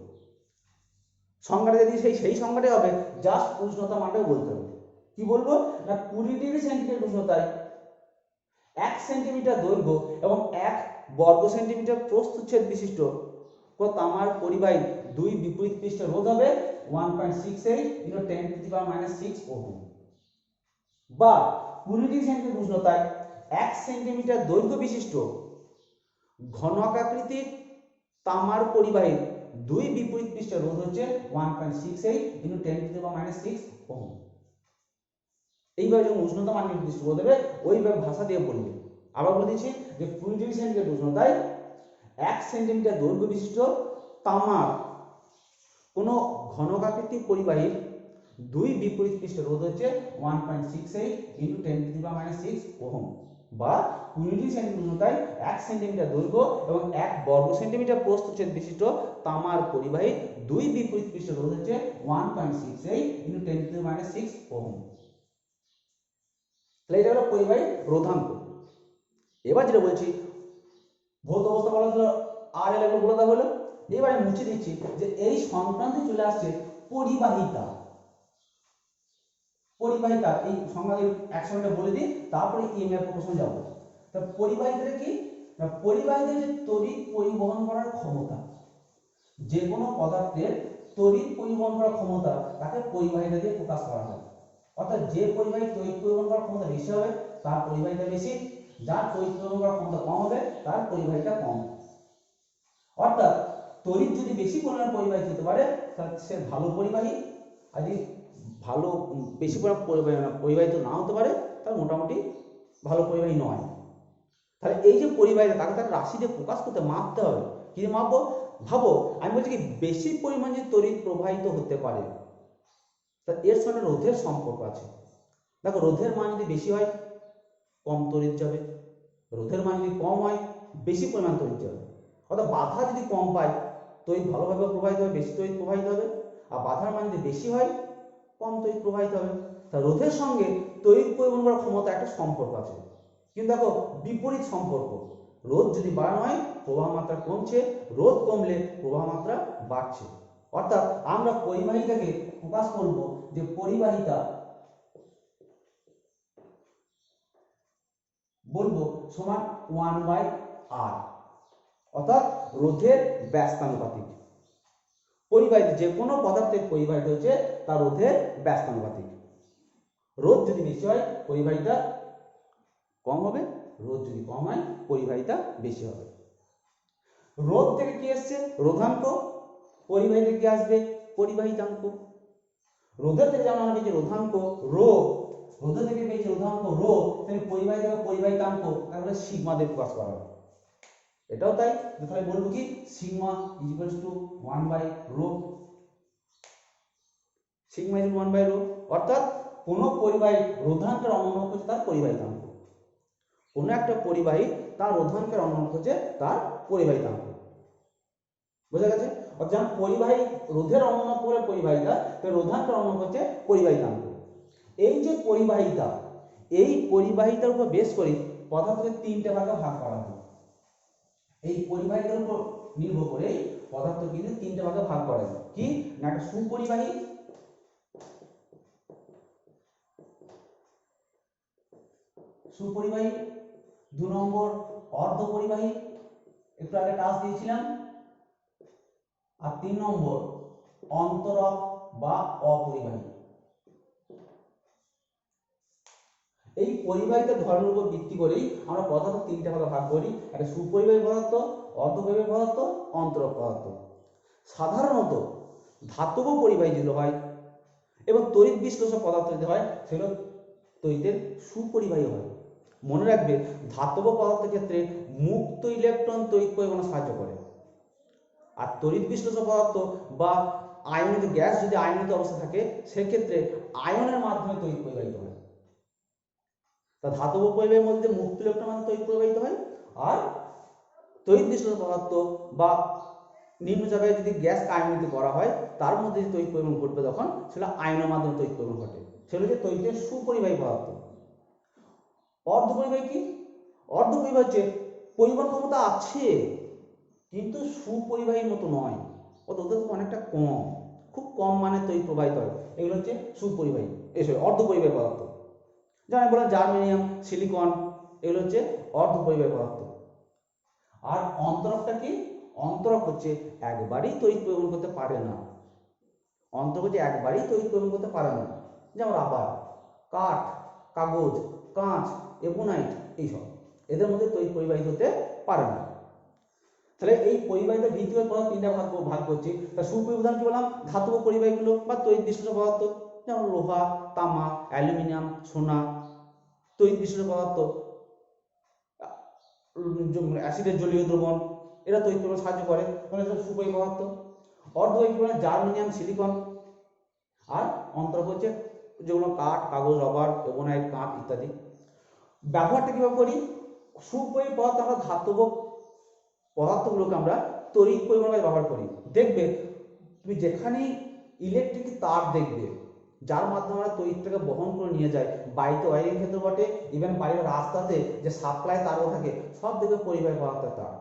সংজ্ঞাটা যদি সেই সংজ্ঞাটাই হবে, জাস্ট উষ্ণতা মানটাও বলতে হবে। কি বলবো না 20 ডিগ্রি সেন্টিগ্রেড উষ্ণতায় 1 সেন্টিমিটার দৈর্ঘ্য এবং 1 বর্গ সেন্টিমিটার প্রস্থচ্ছেদ বিশিষ্ট তামার পরিবাহী দুই বিপরীত পৃষ্ঠের রোধ হবে 1.68 × 10⁻6 ওহম। বা 20 ডিগ্রি সেন্টিগ্রেড উষ্ণতায় 1 সেন্টিমিটার দৈর্ঘ্য বিশিষ্ট ঘনকাকৃতির তামার পরিবাহীর দুই বিপরীত পৃষ্ঠের রোধ হচ্ছে 1.68 × 10⁻6 ওহম। এইভাবে যখন উষ্ণতা মান নির্দিষ্ট করে দেবে ওইভাবে ভাষা দিয়ে বলবে। আবার বলে দিচ্ছি যে 20 ডিগ্রি সেন্টিগ্রেড উষ্ণতায় 1 সেন্টিমিটার দৈর্ঘ্য বিশিষ্ট তামার কোন ঘনকাকৃতির পরিবাহীর দুই বিপরীত পৃষ্ঠের রোধ হচ্ছে 1.68 × 10⁻6 ওহম। বা 20 ডিগ্রি সেন্টিগ্রেড উষ্ণতায় 1 সেন্টিমিটার দৈর্ঘ্য এবং 1 বর্গ সেন্টিমিটার প্রস্থচ্ছেদ বিশিষ্ট তামার পরিবাহীর দুই বিপরীত পৃষ্ঠের রোধ হচ্ছে 1.68 × 10⁻6 ওহম। তাহলে এটা হলো পরিবাহীর রোধাঙ্ক। এবার যেটা বলছি ভৌত অবস্থা বলা হলো আর এল এগুলো বলে দেওয়া হলো। এবারে মুছে দিচ্ছি যে এই সংক্রান্তে চলে আসছে পরিবাহিতা। পরিবাহিতা এই সংজ্ঞা একসঙ্গে বলে দিই, তারপরে ইএমএফ প্রশ্ন যাব। তা পরিবাহিতা কি না, পরিবাহিতা যে তড়িৎ পরিবহন করার ক্ষমতা, যে কোনো পদার্থের তড়িৎ পরিবহন করার ক্ষমতা তাকে পরিবাহিতা দিয়ে প্রকাশ করা হয়। অর্থাৎ যে পরিবাহী তড়িৎ পরিবহন করার ক্ষমতা বেশি হবে তার পরিবাহিতা বেশি, যার তড়িৎ পরিবহন করার ক্ষমতা কম হবে তার পরিবাহিতা কম। অর্থাৎ তড়িৎ যদি বেশি পরিমাণে পরিবাহিত হতে পারে তাহলে সে ভালো পরিবাহী, আর যদি ভালো বেশি পরিবাহিত না হতে পারে তাহলে মোটামুটি ভালো পরিবাহী নয়। তাহলে এই যে পরিবাহিতা তাকে তার রাশি দিয়ে প্রকাশ করতে মাপতে হবে। কি মাপবো ভাবো, আমি বলছি কি বেশি পরিমাণে যে তড়িৎ প্রবাহিত হতে পারে তা এর সঙ্গে রোধের সম্পর্ক আছে। দেখো রোধের মান যদি বেশি হয় কম তড়িৎ যাবে, রোধের মান যদি কম হয় বেশি পরিমাণ তড়িৎ যাবে। অর্থাৎ বাধা যদি কম পায় তড়িৎ ভালোভাবে প্রবাহিত হবে, বেশি তড়িৎ প্রবাহিত হবে, আর বাধার মান যদি বেশি হয় কম তড়িৎ প্রবাহিত হবে। তা রোধের সঙ্গে তড়িৎ পরিবহন করার ক্ষমতা একটা সম্পর্ক আছে, কিন্তু দেখো বিপরীত সম্পর্ক। রোধ যদি বাড়ানো হয় প্রবাহ মাত্রা কমছে, রোধ কমলে প্রবাহ মাত্রা বাড়ছে। অর্থাৎ আমরা পরিবাহিতাকে প্রকাশ করব যে পরিবাহিতা বলবো সমান 1/r, অর্থাৎ রোধের ব্যস্তানুপাতিক। পরিবাহিত যে কোনো পদার্থের পরিবাহিতা হচ্ছে তার রোধের ব্যস্তানুপাতিক। রোধ যদি বেশি হয় পরিবাহিতা কম হবে, রোধ যদি কম হয় পরিবাহিতা বেশি হবে। রোধ থেকে কি আসছে রোধাঙ্ক, পরিবাহিতা কি আসবে পরিবাহিতাঙ্ক। রোধের থেকে যেমন আমরা পেয়েছি রোধাঙ্ক রো, রোধের থেকে পেয়েছি রোধাঙ্ক রো, তাহলে পরিবাহিতা পরিবাহিতাঙ্ক তাহলে সিগমা দিয়ে প্রকাশ করা হবে। এটাও তাই, তাহলে বলবো কি sigma equals to 1/ρ। Sigma equal 1/ρ, অর্থাৎ কোন পরিবাহী রোধাঙ্কের অনুনায়ক হচ্ছে তার পরিবাহিতাঙ্ক। কোন একটা পরিবাহী তার রোধাঙ্কের অনুনায়ক হচ্ছে তার পরিবাহিতাঙ্ক। বোঝা গেছে? অর্থাৎ পরিবাহী রোধের অনুনায়ক বলে পরিবাহিতা, তো রোধাঙ্কের অনুনায়ক হচ্ছে পরিবাহিতাঙ্ক। এই যে পরিবাহিতা, এই পরিবাহিতার উপর বেস করে পদার্থকে তিনটে ভাগে ভাগ করা হয়। এই পরিবাহীদের উপর নির্ভর করে পদার্থ কিন্তু তিনটে ভাগে ভাগ করে। কি না, একটা সুপরিবাহী, সুপরিবাহী, 2 নম্বর অর্ধপরিবাহী, একটু আগে টাচ দিয়েছিলাম, আর 3 নম্বর অন্তরক বা অপরিবাহী। এই পরিবাহিতার ধর্মের উপর ভিত্তি করেই আমরা পদার্থ তিনটে ভাগে ভাগ করি, একটা সুপরিবাহী পদার্থ, অর্ধপরিবাহী পদার্থ, অন্তরক পদার্থ। সাধারণত ধাতব পরিবাহী যেগুলো হয় এবং তড়িৎ বিশ্লেষক পদার্থ যদি হয় সেগুলো তড়িতের সুপরিবাহী হয়। মনে রাখবে, ধাতব পদার্থের ক্ষেত্রে মুক্ত ইলেকট্রন তড়িৎ পরিবহনে সাহায্য করে, আর তড়িৎ বিশ্লেষক পদার্থ বা আয়নিত গ্যাস যদি আয়নিত অবস্থা থাকে সেক্ষেত্রে আয়নের মাধ্যমে তড়িৎ পরিবাহিত হয়। তা ধাতব পরিবাহীর মধ্যে মুক্ত ইলেকট্রন মাধ্যমে তড়িৎ প্রবাহিত হয়, আর তড়িৎ বিশ্লেষক পদার্থ বা নিম্নচাপে যদি গ্যাস আয়নিত করা হয় তার মধ্যে যে তড়িৎ পরিবহন ঘটবে তখন সেটা আয়নের মাধ্যমে তড়িৎ পরিবহন ঘটে, সেগুলো হচ্ছে তড়িতের সুপরিবাহী পদার্থ। অর্ধপরিবাহী কি? অর্ধপরিবাহী হচ্ছে পরিবহন ক্ষমতা আছে কিন্তু সুপরিবাহীর মতো নয়, ওদের অনেকটা কম, খুব কম মানের তড়িৎ প্রবাহিত হয়, এগুলো হচ্ছে সুপরিবাহী, অর্ধপরিবাহী পদার্থ। যেমন বললাম জার্মেনিয়াম, সিলিকন, এগুলো হচ্ছে অর্ধপরিবাহী পদার্থ। আর অন্তরকটা কি? অন্তরক হচ্ছে একবারই তড়িৎ পরিবহন করতে পারে না, অন্তরক হচ্ছে একবারই তড়িৎ পরিবহন করতে পারে না। যেমন রাবার, কাঠ, কাগজ, কাঁচ, এবুনাইট, এইসব এদের মধ্যে তড়িৎ পরিবাহিত হতে পারে না। তাহলে এই পরিবাহিত ভিত্তিক পদার্থ তিনটা ভাগ করছি। তা সুপরিবাহী উদাহরণ কি বললাম? ধাতব পরিবাহীগুলো বা তড়িৎ বিশ্লেষক পদার্থ, যেমন লোহা, তামা, অ্যালুমিনিয়াম, সোনা। তড়িৎ বিশ্লেষক পদার্থ অ্যাসিডের জলীয় দ্রবণ, এরা তড়িৎ পরিবহনে সাহায্য করে, মানে সুপরিবাহী পদার্থ। অর্ধপরিবাহী পদার্থ জার্মেনিয়াম, সিলিকন। আর অন্তরক হচ্ছে যেগুলো কাঠ, কাগজ, রবার, এবুনাইট, কাঁচ ইত্যাদি। ব্যবহারটা কিভাবে করি? সুপরিবাহী পদার্থ আমরা ধাতব পদার্থগুলোকে আমরা তড়িৎ পরিবহনে ব্যবহার করি। দেখবে তুমি যেখানেই ইলেকট্রিক তার দেখবে যার মাধ্যমে আমরা তড়িৎটাকে বহন করে নিয়ে যায়, বাড়িতে ওয়ারিং ক্ষেত্রে বটে, ইভেন বাড়ির রাস্তাতে যে সাপ্লাই তারও থাকে, সব দেখবে পরিবাহী পদার্থের তার।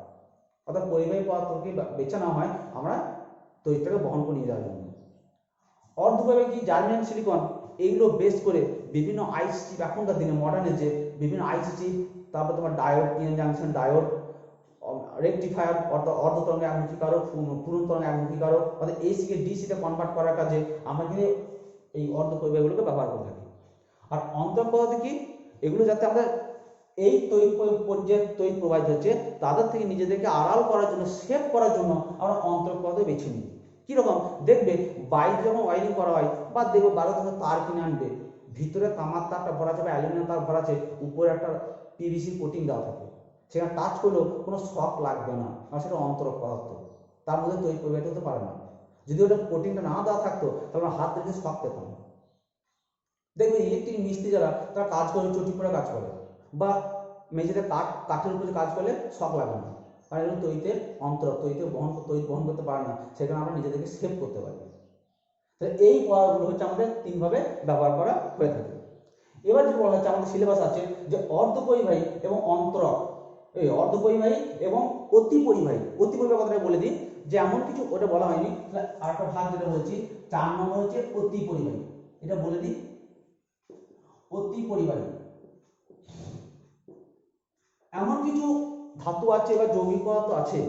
অর্থাৎ পরিবাহী পদার্থকে বেছে নেওয়া হয় আমরা তড়িৎটাকে বহন করে নিয়ে যাওয়ার জন্য। অর্ধপরিবাহী কি? জার্মেনিয়াম, সিলিকন, এইগুলো বেস করে বিভিন্ন আইসি চিপ, এখনকার দিনে মডার্নে যে বিভিন্ন আইসি চিপ, তারপর তোমার diode, PN junction diode, rectifier অর্থাৎ অর্ধ তরঙ্গ একমুখীকারক, পূরণ তরঙ্গ একমুখীকারক, অর্থাৎ এসি কে ডিসিতে কনভার্ট করার কাজে আমরা কিন্তু এই অর্ধ পরিবাহীগুলোকে ব্যবহার করে থাকি। আর অন্তরক পদার্থ কি? এগুলো যাতে আমরা এই তড়িৎ প্রবাহিত হচ্ছে তাদের থেকে নিজেদেরকে আড়াল করার জন্য, সেভ করার জন্য আমরা অন্তরক পদার্থ বেছে নিই। কিরকম? দেখবে বাড়িতে যখন ওয়ারিং করা হয় বা দেখবে 12 থেকে তার কিনে আনবে, ভিতরে তামার তারটা ভরা আছে বা অ্যালুমিনিয়াম তার ভরা আছে, উপরে একটা পিভিসি কোটিং দেওয়া থাকে, সেখানে টাচ করলেও কোনো শক লাগবে না, কারণ সেটা অন্তরক পদার্থ, তার মধ্যে তড়িৎ প্রবাহিত হতে পারে না। যদি ওটা কোটিংটা না দেওয়া থাকতো তাহলে আমরা হাত রেখে শক পেতাম। দেখবে ইলেকট্রিক মিস্ত্রি যারা তারা কাজ করে, চটি পরে কাজ করে, বা মেঝেতে কাঠের উপরে কাজ করলে শক লাগে না, কারণ এগুলো তড়িতের অন্তরক, তড়িৎ বহন করতে পারে না, সেখানে আমরা নিজেদেরকে সেভ করতে পারি। তাহলে এই পদার্থগুলো হচ্ছে আমাদের তিনভাবে ব্যবহার করা হয়ে থাকে। এবার যে বলা হচ্ছে আমাদের সিলেবাস আছে যে অর্ধপরিবাহী এবং অন্তরক, এই অর্ধপরিবাহী এবং অতি পরিবাহী। অতি পরিবাহী কথাটা বলে দিই যে এমন কিছু, ওটা বলা হয়নি, তাহলে আরেকটা ভাগ যেটা বলেছি 4 নম্বর হচ্ছে অতি পরিবাহী, এটা বলে দিই। অতি পরিবাহী এমন কিছু ধাতু আছে বা যৌগিক পদার্থ আছে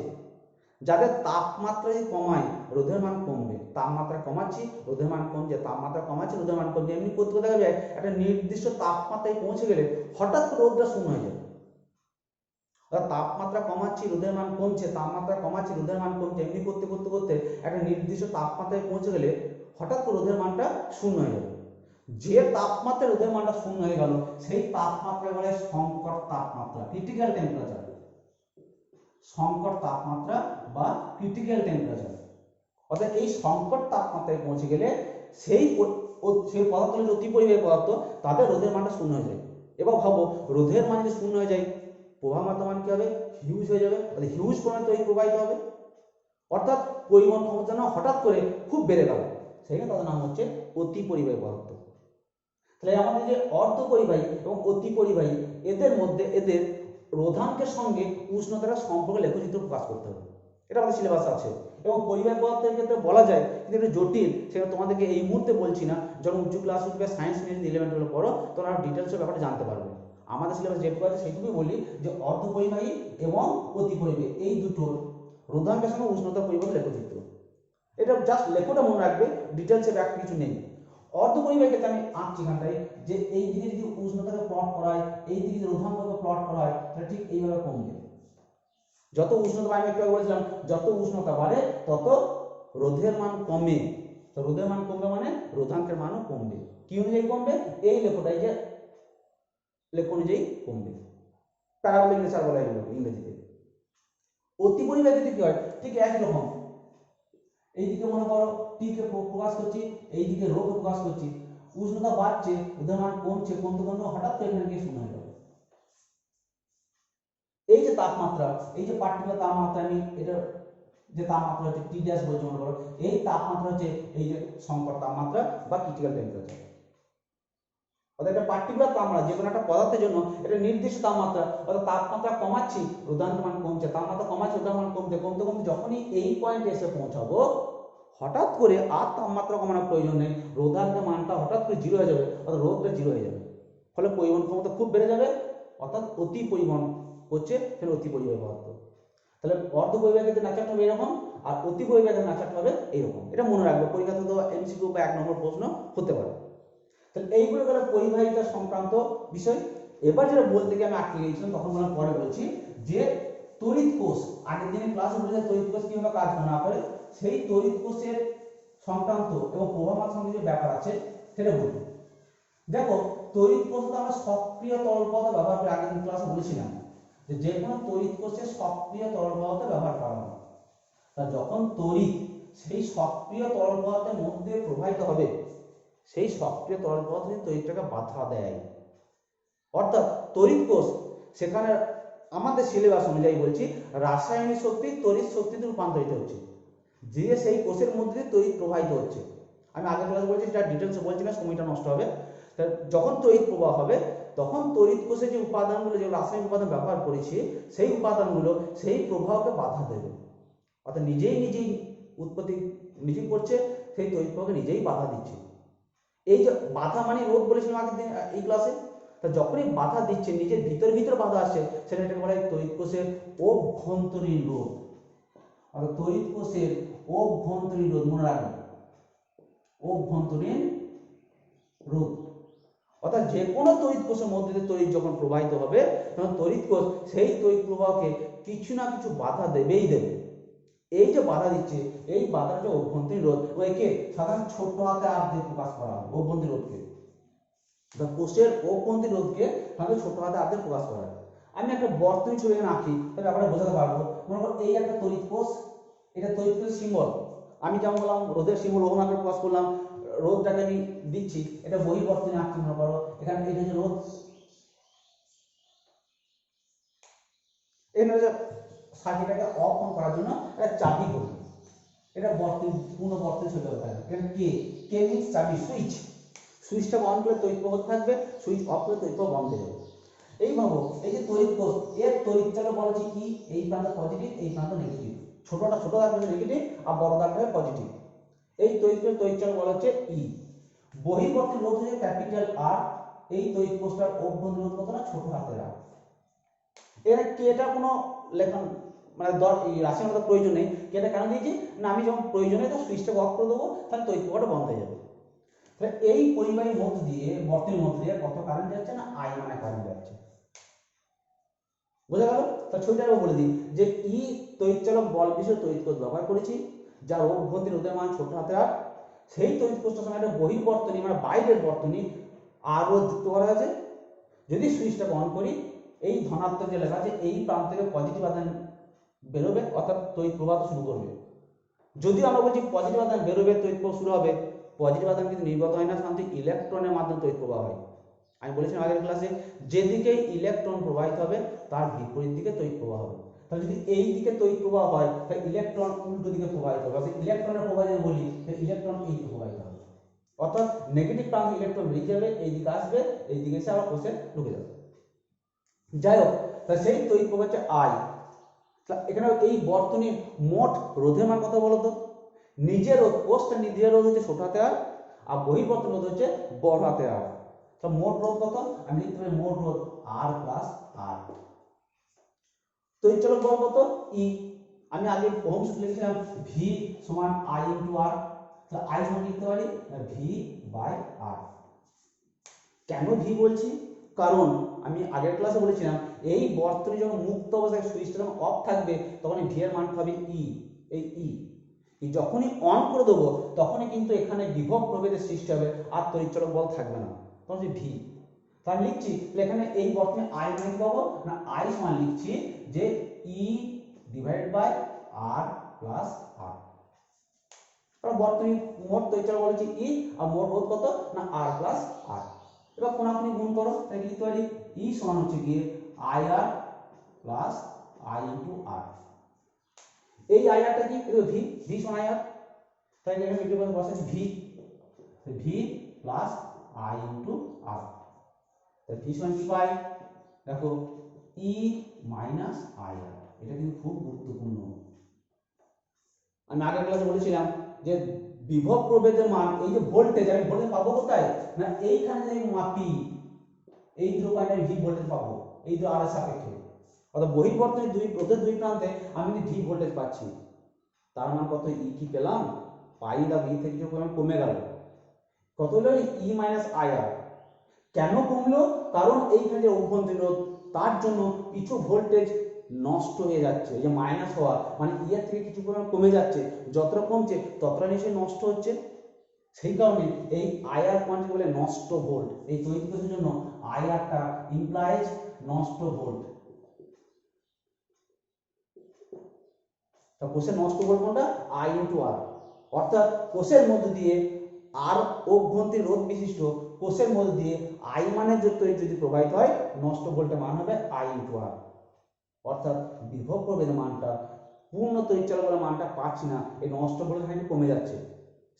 যাদের তাপমাত্রা যদি কমায় রোধের মান কমবে। তাপমাত্রা কমাচ্ছি, রোধের মান কমছে, তাপমাত্রা কমাচ্ছি, রোধের মান কমছে, এমনি করতে দেখা যায় একটা নির্দিষ্ট তাপমাত্রায় পৌঁছে গেলে হঠাৎ করে রোধটা শূন্য হয়ে যায়। তাপমাত্রা কমাচ্ছি, রোধের মান কমছে, তাপমাত্রা কমাচ্ছি, রোধের মান কমছে, এমনি করতে করতে করতে একটা নির্দিষ্ট তাপমাত্রায় পৌঁছে গেলে হঠাৎ করে রোধের মানটা শূন্য হয়ে যাবে। যে তাপমাত্রায় রোধের মানটা শূন্য হয়ে গেল সেই তাপমাত্রা বলে সংকট তাপমাত্রা, ক্রিটিক্যাল টেম্পারেচার। সংকট তাপমাত্রা বা ক্রিটিক্যাল টেম্পারেচার, অর্থাৎ এই সংকট তাপমাত্রায় পৌঁছে গেলে সেই পদার্থগুলো যে অতি পরিবাহী পদার্থ তাদের রোধের মানটা শূন্য হয়ে যায়। এবার ভাবো রোধের মান যদি শূন্য হয়ে যায়, প্রবাহ মাত্রা মান কি হবে? হিউজ হয়ে যাবে, হিউজ পরিমাণে তড়িৎ প্রবাহিত হবে, অর্থাৎ পরিবহন ক্ষমতা না হঠাৎ করে খুব বেড়ে গেল, সেইখানে তাদের নাম হচ্ছে অতি পরিবাহী পদার্থ। তাহলে আমাদের যে অর্ধ পরিবাহী এবং অতি পরিবাহী, এদের মধ্যে এদের রোধাঙ্কের সঙ্গে উষ্ণতার সম্পর্ক লেখচিত্র প্রকাশ করতে হবে, এটা আমাদের সিলেবাসে আছে। এবং পরিবাহী পদার্থের ক্ষেত্রে বলা যায় কিন্তু এটা জটিল, সেটা তোমাদেরকে এই মুহূর্তে বলছি না, যখন উচ্চ ক্লাস উঠবে সায়েন্স নিয়ে যদি 11-12 পড়ো তখন আরো ডিটেলসের ব্যাপারটা জানতে পারবে। আমাদের সিলেবাস যেটুকু আছে সেইটুকুই বলি যে অর্ধপরিবাহী এবং অতিপরিবাহী এই দুটোর রোধাঙ্কের সঙ্গে উষ্ণতার পরিবর্তন লেখচিত্র, এটা জাস্ট লেখোটা মনে রাখবে, ডিটেলসে ব্যাক কিছু নেই। অর্ধপরিবাহী ক্ষেত্রে আমি আঁকছি এখানটায় যে এই দিকে যদি উষ্ণতাকে প্লট করা হয়, এই দিকে যদি রোধাঙ্ককে প্লট করা হয়, তাহলে ঠিক এইভাবে কমবে। যত উষ্ণতা আমি একটু আগে বলেছিলাম যত উষ্ণতা বাড়ে তত রোধের মান কমে, তো রোধের মান কমবে মানে রোধাঙ্কের মানও কমবে। কি অনুযায়ী কমবে? এই লেখটাই যে লেখ অনুযায়ী কমবে, প্যারাবোলিক নেচার বলা এগুলো ইংরেজিতে। অতিপরিবাহী ক্ষেত্রে কি হয়? ঠিক একই রকম, এইদিকে মনে করো টি কে প্রকাশ করছি, এইদিকে রো কে প্রকাশ করছি, উষ্ণতা বাড়ছে, রোধের মান কমছে, কমতে কমতে হঠাৎ করে এখানে গিয়ে শূন্য হয়ে যাবে। এই যে তাপমাত্রা, এই যে পার্টিকুলার তাপমাত্রা, আমি এটা যে তাপমাত্রা হচ্ছে টি ড্যাশ বলছি মনে করো, এই তাপমাত্রা হচ্ছে এই যে সংকট তাপমাত্রা বা ক্রিটিক্যাল টেম্পারেচার। অর্থাৎ একটা পার্টিকুলার তাপমাত্রা, যে কোনো একটা পদার্থের জন্য এটা নির্দিষ্ট তাপমাত্রা, অর্থাৎ তাপমাত্রা কমাচ্ছি রোধাঙ্কের মান কমছে, তাপমাত্রা কমাচ্ছি রোধাঙ্কের মান কমতে কমতে কমতে যখনই এই পয়েন্টে এসে পৌঁছাবো, হঠাৎ করে আর তাপমাত্রা কমানোর প্রয়োজন নেই, রোধাঙ্কের মানটা হঠাৎ করে জিরো হয়ে যাবে, অর্থাৎ রোধটা জিরো হয়ে যাবে, ফলে পরিবহন ক্ষমতা খুব বেড়ে যাবে, অর্থাৎ অতি পরিবহন হচ্ছে সেটা অতি পরিবাহী পদার্থ। তাহলে অর্ধ পরিবাহী ক্ষেত্রে নাচারটা হবে এরকম, আর অতি পরিবাহী ক্ষেত্রে নাচারটা হবে এইরকম। এটা মনে রাখবে, পরীক্ষাতে তো এমসিকিউ বা 1 নম্বর প্রশ্ন হতে পারে। তাহলে এইগুলো গেল পরিবাহিতা সংক্রান্ত বিষয়। এবার যেটা বলতে গিয়ে আমি আটকে গিয়েছিলাম, তখন বললাম পরে বলছি যে তড়িৎ কোষ, আগের দিনে ক্লাসে বলেছে তড়িৎ কোষ কিভাবে কাজ না করে, সেই তড়িৎ কোষের সংক্রান্ত এবং প্রভাব সংক্রান্ত যে ব্যাপার আছে সেটা বলবো। দেখো তড়িৎ কোষ তো আমরা সক্রিয় তরল পদার্থ ব্যবহার করে, আগের দিন ক্লাসে বলেছিলাম যে কোনো তড়িৎ কোষে সক্রিয় তরল পদার্থ ব্যবহার করা হয়। তা যখন তড়িৎ সেই সক্রিয় তরল পদার্থের মধ্যে প্রবাহিত হবে, সেই সক্রিয় তরল পদার্থ তড়িৎটাকে বাধা দেয়, অর্থাৎ তড়িৎ কোষ সেখানে আমাদের সিলেবাস অনুযায়ী বলছি রাসায়নিক শক্তি তড়িৎ শক্তিতে রূপান্তরিত হচ্ছে, যে সেই কোষের মধ্যে তড়িৎ প্রবাহিত হচ্ছে। আমি আগের ক্লাসে বলছি, এটা ডিটেলসে বলছি না, সময়টা নষ্ট হবে। যখন তড়িৎ প্রবাহ হবে তখন তড়িৎ কোষে যে উপাদানগুলো, যে রাসায়নিক উপাদান ব্যবহার করেছি, সেই উপাদানগুলো সেই প্রবাহকে বাধা দেবে, অর্থাৎ নিজেই উৎপত্তি নিজেই করছে, সেই তড়িৎ প্রবাহকে নিজেই বাধা দিচ্ছে। এই যে বাধা মানে রোধ বলেছিলাম আগের দিন এই ক্লাসে, তা যখনই বাধা দিচ্ছে নিজের ভিতর বাধা আসছে, সেটাকে বলা হয় তড়িৎ কোষের অভ্যন্তরীণ রোধ। আর তড়িৎ কোষের অভ্যন্তরীণ রোধ মনে রাখবেন, অভ্যন্তরীণ রোধ। অর্থাৎ যে কোনো তড়িৎ কোষের মধ্যে দিয়ে তড়িৎ যখন প্রবাহিত হবে, তখন তড়িৎ কোষ সেই তড়িৎ প্রবাহকে কিছু না কিছু বাধা দেবেই দেবে। এই যে বাধা দিচ্ছে, এই বাধার যে অভ্যন্তরীণ রোধ, একে সাধারণত ছোট হাতে আর দিয়ে প্রকাশ করা হয়। অভ্যন্তরীণ রোধকে, কোষের অভ্যন্তরীণ রোধকে সাধারণত ছোট হাতে আর দিয়ে প্রকাশ করা হয়। আমি একটা বর্তনী ছবি এখানে আঁকি, তবে ব্যাপারটা বোঝাতে পারবো। মনে করো এই একটা তড়িৎ কোষ, এটা তড়িৎ কোষের সিম্বল। আমি যেমন বললাম রোধের সিম্বল ওহম আকারে প্রকাশ করলাম, রোধটাকে আমি দিচ্ছি, এটা বহির্বর্তনী আঁকছি মনে করো, এখানে এটা হচ্ছে রোধ, এখানে সার্কিটটাকে অফ অন করার জন্য একটা চাবি করি, এটা বর্তনী, পূর্ণ বর্তনী ছবি হবে। এখানে কে মিন্স চাবি, সুইচটা অন করলে তড়িৎ প্রবাহ থাকবে, সুইচ অফ করলে তড়িৎ প্রবাহ বন্ধ হয়ে যাবে। এইভাবে এই যে তড়িৎ কোষ, এর তড়িৎ চালক বলা হচ্ছে ই, এই প্রান্ত পজিটিভ, এই প্রান্ত নেগেটিভ, ছোট দাগ নেগেটিভ আর বড় দাগ পজিটিভ। এই তড়িৎ চালক বলা হচ্ছে ই। বহির্বর্তী রোধ হচ্ছে ক্যাপিটাল আর, এই তড়িৎ কোষটার অভ্যন্তরীণ রোধ কত না ছোট হাতের আর। এখানে কেটা কোনো লেখা মানে রাশির প্রয়োজন নেই, কেটা কেন দিয়েছি না, আমি যখন প্রয়োজনে তো সুইচটা অফ করে দেবো, তাহলে তড়িৎ প্রবাহটা বন্ধ হয়ে যাবে। তাহলে এই পরিবাহীর মধ্য দিয়ে, বর্তনীর মধ্য দিয়ে কত কারেন্ট যাচ্ছে না, আই মানে কারেন্ট যাচ্ছে। বোঝা গেল? তাহলে ছবিটা বলে দিই যে ই তড়িৎচালক বল বিশিষ্ট তড়িৎ কোষ ব্যবহার করেছি, যার অভ্যন্তরীণ রোধের মান ছোট হাতের আর। সেই তড়িৎ কোষটার সঙ্গে একটা বহির্বর্তনী মানে বাইরের বর্তনী আর রোধ যুক্ত করা আছে। যদি সুইচটাকে অন করি, এই ধনাত্মক যে লেখা আছে এই প্রান্ত থেকে পজিটিভ আধান বেরোবে, অর্থাৎ তড়িৎ প্রবাহ শুরু করবে। যদি আমরা বলছি পজিটিভ আধান বেরোবে, তড়িৎ প্রবাহ শুরু হবে, পজিটিভ আধান কিন্তু নির্গত হয় না, সাধারণত ইলেকট্রনের মাধ্যমে তড়িৎ প্রবাহ হয়। আমি বলেছিলাম আগের ক্লাসে, যেদিকে ইলেকট্রন প্রবাহিত হবে তার বিপরীত দিকে তড়িৎ প্রবাহ হবে। তাহলে যদি এই দিকে তড়িৎ প্রবাহ হয়, তাহলে ইলেকট্রন উল্টো দিকে প্রবাহিত হবে। ইলেকট্রনের প্রবাহ যদি বলি, তাহলে ইলেকট্রন এই দিকে প্রবাহিত হবে, অর্থাৎ নেগেটিভ প্রান্ত ইলেকট্রন বেরিয়ে যাবে, এই দিকে আসবে, এই দিকে এসে আবার কোষে ঢুকে যাবে। যাই হোক, তা সেই তড়িৎ প্রবাহ হচ্ছে আই। এখানে এই বর্তনীর মোট রোধের মান কত বলতো? নিজের রোধ, কোষটা নিজের রোধ হচ্ছে ছোট হাতে আর, আর বহির্বর্তন রোধ হচ্ছে বড় হাতে আর। তো মোট রোধ কত? আমি লিখতে পারি মোট রোধ আর প্লাস আর। তড়িৎ চলক বল কত? ই। আমি আগে ওহম সূত্র লিখেছিলাম ভি সমান আই ইন্টু আর। তাহলে আই সমান লিখতে পারি ভি বাই আর। কেন ভি বলছি? কারণ আমি আগের ক্লাসে বলেছিলাম এই বর্তনী যখন মুক্ত অবস্থায় সুইচটা যখন অফ থাকবে তখন ভি এর মান হবে ই। এই ই যখনই অন করে দেবো তখনই কিন্তু এখানে বিভব প্রভেদের সৃষ্টি হবে, আর তড়িৎচলক বল থাকবে না, তখন যে ভি। তো আমি লিখছি এখানে এই বর্তনী আই মানে পাবো না, আই সমান লিখছি যে E divided by R plus r. কারণ বর্তনী মোট তড়িৎচলক বলেছি ই, আর মোট রোধ কত না আর প্লাস আর। এবার কোনাকুনি গুণ করো, তাই লিখতে পারি ই সমান হচ্ছে গিয়ে I R plus I into r. এই আই আরটা কি? ভি, ভি সমান আই আর। তাই এখানে লিখতে পারি বসাচ্ছি V, V plus I into r. তাই ভি সমান কি পাই? দেখো ই মাইনাস আই আর। এটা কিন্তু খুব গুরুত্বপূর্ণ। আমি আগের ক্লাসে বলেছিলাম যে বিভব প্রভেদের মান, এই যে ভোল্টেজ, আমি ভোল্টেজ পাবো কোথায় না এইখানে যে মাপি এই দুটো পয়েন্টে ভি ভোল্টেজ পাবো, এই দুটো আর এর সাপেক্ষে। অর্থাৎ বহির্বর্তনী দুই রোধের দুই প্রান্তে আমি কিন্তু ভি ভোল্টেজ পাচ্ছি। তার মান কত? ই কি পেলাম? পাই দা ভি থেকে কিছু পরিমাণ কমে গেল, কত হলো? ই মাইনাস আই আর। কেন কমলো? কারণ এইখানে যে অভ্যন্তরীণ রোধ তার জন্য কিছু ভোল্টেজ নষ্ট হয়ে যাচ্ছে। এই যে মাইনাস হওয়া মানে ই এর থেকে কিছু পরিমাণ কমে যাচ্ছে, যতটা কমছে ততটা নিশ্চয়ই নষ্ট হচ্ছে। সেই কারণে এই আই আর কোয়ান্টিটি বলে নষ্ট ভোল্ট। এই তড়িৎ প্রবাহের জন্য আই আরটা ইমপ্লাইজ নষ্ট ভোল্ট। তা কোষের নষ্ট ভোল্ট কোনটা? আই ইন্টু আর। অর্থাৎ কোষের মধ্য দিয়ে আর অভ্যন্তরীণ রোধ বিশিষ্ট কোষের মধ্য দিয়ে আই মানের যে তড়িৎ যদি প্রবাহিত হয়, নষ্ট ভোল্টের মান হবে আই ইন্টু আর। অর্থাৎ বিভব প্রভেদের মানটা, পূর্ণ তড়িৎ চলাচলের মানটা পাচ্ছি না, এই নষ্ট ভোল্টের হারে কমে যাচ্ছে।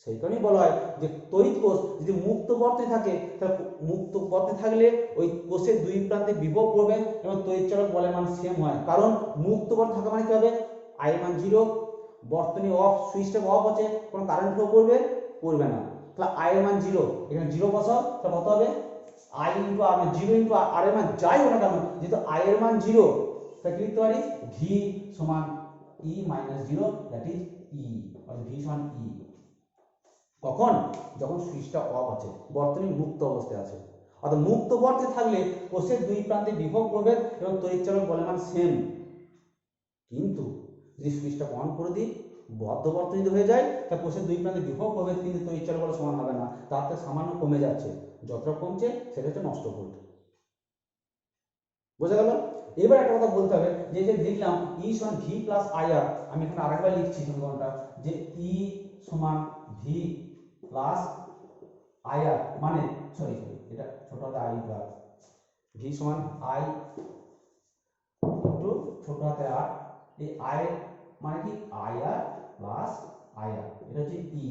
সেই কারণেই বলা হয় যে তড়িৎ কোষ যদি মুক্ত বর্তনী থাকে, তাহলে মুক্ত বর্তনী থাকলে ওই কোষের দুই প্রান্তে বিভব প্রভেদ এবং তড়িৎ চলক বলের মান সেম হয়। কারণ মুক্ত বর্তনী থাকা মানে কি হবে? আই মান জিরো, বর্তনী অফ, সুইচটা অফ আছে, কোনো কারেন্ট ফ্লো করবে করবে না। তাহলে আই এর মান জিরো, এখানে জিরো বসাও, তাহলে কত হবে? I into r, zero into r এর মান যাই হোক না কেন, যেহেতু আই এর মান জিরো, তাহলে লিখতে পারি ভি সমান ই মাইনাস জিরো, দ্যাট ইজ ই। অর্থাৎ ভি সমান ই। কখন? যখন সুইচটা অফ আছে, বর্তনী মুক্ত অবস্থায় আছে। অর্থাৎ মুক্ত বর্তনী থাকলে কোষের দুই প্রান্তে বিভব প্রভেদ এবং তড়িৎচলক বলের মান সেম। কিন্তু যদি সুইচটা অন করে দিই, বদ্ধ বর্তনী হয়ে যায়, তা কোষের দুই প্রান্তে বিভব প্রভেদ কিন্তু তড়িৎচলক বলের সমান হবে না, তার থেকে সামান্য কমে যাচ্ছে। যতটা কমছে সেটা হচ্ছে নষ্ট ভোল্ট। বোঝা গেল? এবার একটা কথা বলতে হবে, যে যে লিখলাম ই সমান ভি প্লাস আই আর, আমি এখানে আরেকবার লিখছি সমীকরণটা, যে ই সমান ভি প্লাস আই আর, মানে সরি এটা ছোট হাতে আই প্লাস ভি সমান আই ইন্টু ছোট হাতে আর। এই আই মানে কি? আই আর প্লাস আই আর, এটা হচ্ছে ই।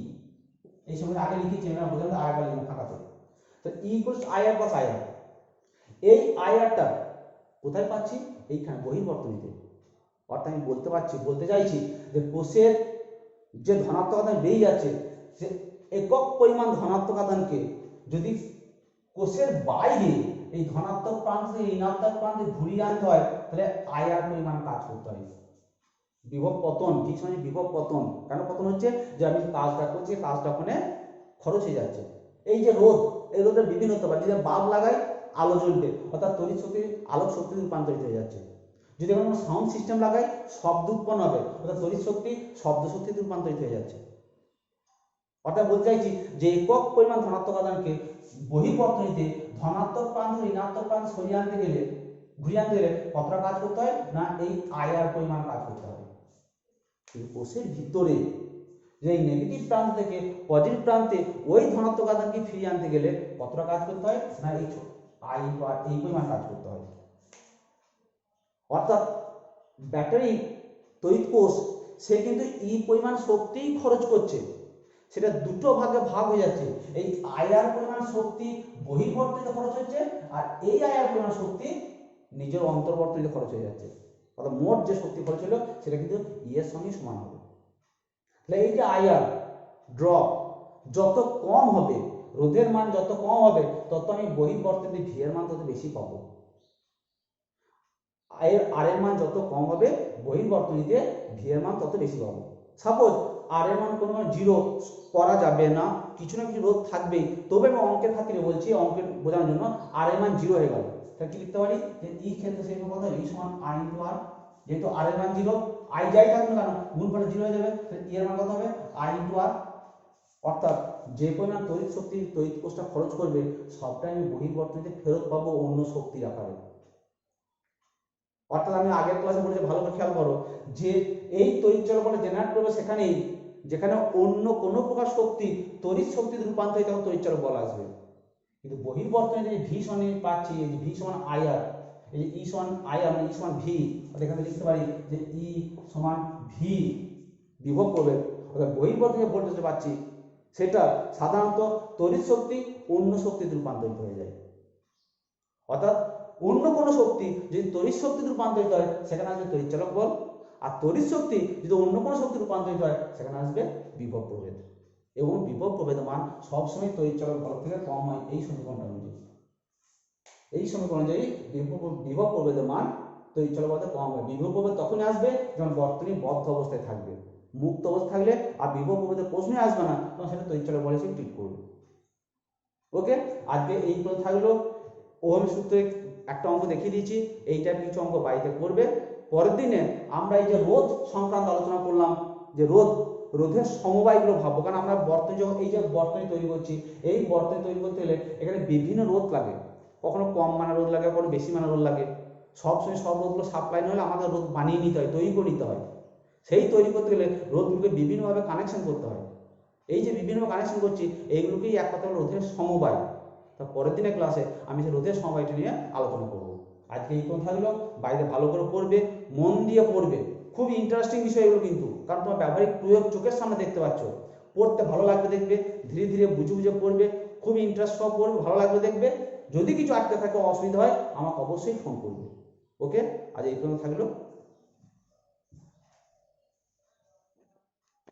এই সময় আগে লিখেছি আমরা, বোঝাতে আরেকবার লিখলাম ফাঁকাতে। তো E equals I R plus I R. এই আই আরটা কোথায় পাচ্ছি? এইখানে বহির্বর্তনীতে। অর্থাৎ আমি বলতে চাইছি যে কোষের যে ধনাত্মক আধান বেরিয়ে যাচ্ছে, সে একক পরিমাণ ধনাত্মক আধানকে যদি কোষের বাইরে এই ধনাত্মক প্রান্ত থেকে ঋণাত্মক প্রান্তে ঘুরিয়ে আনতে হয়, তাহলে আই আর পরিমাণ কাজ করতে হয়। বিভব পতন, ঠিক সময় বিভব পতন। কেন পতন হচ্ছে? যে আমি কাজটা করছি, কাজটা ওখানে খরচ হয়ে যাচ্ছে। এই যে রোধ, এই রোধের বিভিন্ন হতে পারে। যদি বাল্ব লাগাই, আলো জ্বলবে, অর্থাৎ তড়িৎ শক্তি আলোক শক্তি রূপান্তরিত হয়ে যাচ্ছে। যদি কোনো সাউন্ড সিস্টেম লাগাই, শব্দ উৎপন্ন হবে, অর্থাৎ তড়িৎ শক্তি শব্দ শক্তিতে রূপান্তরিত হয়ে যাচ্ছে। অর্থাৎ বলতে চাইছি যে একক পরিমাণ ধনাত্মক আধানকে বহির্বর্তনীতে ধনাত্মক প্রান্ত ঋণাত্মক প্রান্ত সরিয়ে আনতে গেলে, ঘুরিয়ে আনতে গেলে কতটা কাজ করতে হয় না এই আই আর পরিমাণ কাজ করতে হবে। কিন্তু কোষের ভিতরে যে এই নেগেটিভ প্রান্ত থেকে পজিটিভ প্রান্তে ওই ধনাত্মক আধানকে ফিরিয়ে আনতে গেলে কতটা কাজ করতে হয় না এই আই আর এই পরিমাণ কাজ করতে হয়। অর্থাৎ ব্যাটারি তড়িৎ কোষ সে কিন্তু ই পরিমাণ শক্তি খরচ করছে, সেটা দুটো ভাগে ভাগ হয়ে যাচ্ছে। এই আই আর পরিমাণ শক্তি বহির্বর্তনীতে খরচ হচ্ছে, আর এই আই আর পরিমাণ শক্তি নিজের অন্তর্বর্তনীতে খরচ হয়ে যাচ্ছে, অর্থাৎ মোট যে শক্তি খরচ হলো সেটা কিন্তু ই এর সঙ্গে সমান হবে। তাহলে এই যে আইআর ড্রপ যত কম হবে, রোধের মান যত কম হবে, তত আমি বহির্বর্তনীতে ভি এর মান তত বেশি পাবো। আর এর মান যত কম হবে, বহির্বর্তনীতে ভি এর মান তত বেশি পাবো। সাপোজ আর এর মান কোনো জিরো করা যাবে না, কিছু না কিছু রোধ থাকবেই, তবে আমি অঙ্কের খাতিরে বলছি, অঙ্কের বোঝানোর জন্য আর এর মান জিরো হয়ে গেল, তাহলে কি লিখতে পারি যে ই ক্ষেত্রে সেই কথা ই সমান আই ইন্টু আর, যেহেতু আর এর মান জিরো, আই যাই থাকবে না কেন গুণফলে জিরো হয়ে যাবে, তাহলে ই এর মান কত হবে আই ইন্টু আর। অর্থাৎ যে পরিমাণ তড়িৎ শক্তি তড়িৎ কোষটা খরচ করবে সবটাই আমি বহির্বর্তনীতে ফেরত পাবো অন্য শক্তির আকারে। অর্থাৎ আমি আগের ক্লাসে বলেছি, ভালো করে খেয়াল করো, যে এই তড়িৎ চলাফল জেনারেট করবে সেখানেই যেখানে অন্য কোনো প্রকার শক্তি তড়িৎ শক্তিতে রূপান্তরিত হবে তড়িৎ চলক বল আসবে। কিন্তু বহির্বর্তনীতে যে ভি সমান পাচ্ছি, এই যে ভি সমান আই আর, এই যে ই সমান আই আর মানে ই সমান ভি, এখানে লিখতে পারি যে ই সমান ভি বিভব প্রভেদ, অর্থাৎ বহির্বর্তনীতে ভোল্টেজ পাচ্ছি সেটা সাধারণত তড়িৎ শক্তি অন্য শক্তিতে রূপান্তরিত হয়ে যায়। অর্থাৎ অন্য কোনো শক্তি যদি তড়িৎ শক্তিতে রূপান্তরিত হয় সেখানে আসবে তড়িৎ চালক বল, আর তড়িৎ শক্তি যদি অন্য কোনো শক্তি রূপান্তরিত হয় সেখানে আসবে বিভব প্রভেদ। এবং বিভব প্রভেদের মান সবসময় তড়িৎ চালক বল থেকে কম হয় এই সমীকরণটা অনুযায়ী। এই সমীকরণ অনুযায়ী বিভব প্রভেদের মান তড়িৎ চালক বল থেকে কম হয়। বিভব প্রভেদ তখনই আসবে যখন বর্তনী বদ্ধ অবস্থায় থাকবে, মুক্ত অবস্থা থাকলে আর বিভব প্রভেদের প্রশ্নই আসবে না, তখন সেটা তড়িৎ চালক বল হিসেবে ট্রিট করবে। ওকে, আজকে এই পর্যন্ত থাকলো। ওহম সূত্রে একটা অঙ্ক দেখিয়ে দিয়েছি, এই টাইপের কিছু অঙ্ক বাড়িতে করবে। পরের দিনে আমরা এই যে রোধ সংক্রান্ত আলোচনা করলাম, যে রোধের সমবায়গুলো ভাববো, কারণ আমরা বর্তনী যখন এই যে বর্তনী তৈরি করছি, এই বর্তনী তৈরি করতে গেলে এখানে বিভিন্ন রোধ লাগে, কখনো কম মানের রোধ লাগে, কখনো বেশি মানের রোধ লাগে। সবসময় সব রোধগুলো সাপ্লাই না হলে আমাদের রোধ বানিয়ে নিতে হয়, তৈরি করে নিতে হয়। সেই তৈরি করতে গেলে রোধগুলোকে বিভিন্নভাবে কানেকশন করতে হয়। এই যে বিভিন্ন কানেকশন করছি এইগুলোকেই এক কথা রোধের সমবায়। তা পরের দিনের ক্লাসে আমি সেই রোধের সমবায়টা নিয়ে আলোচনা করব। আজকে এই কথা থাকলো, বাইরে ভালো করে পড়বে, মন দিয়ে পড়বে, খুব ইন্টারেস্টিং বিষয় এগুলো কিন্তু, কারণ তোমার ব্যবহারিক প্রয়োগ চোখের সামনে দেখতে পাচ্ছ, পড়তে ভালো লাগবে দেখবে, ধীরে ধীরে বুঝে বুঝে পড়বে, খুব ইন্টারেস্ট সহ পড়বে, ভালো লাগবে দেখবে। যদি কিছু আটকে থাকে অসুবিধা হয় আমাকে অবশ্যই ফোন করবে। ওকে, আজ এই পর্যন্ত থাকলো।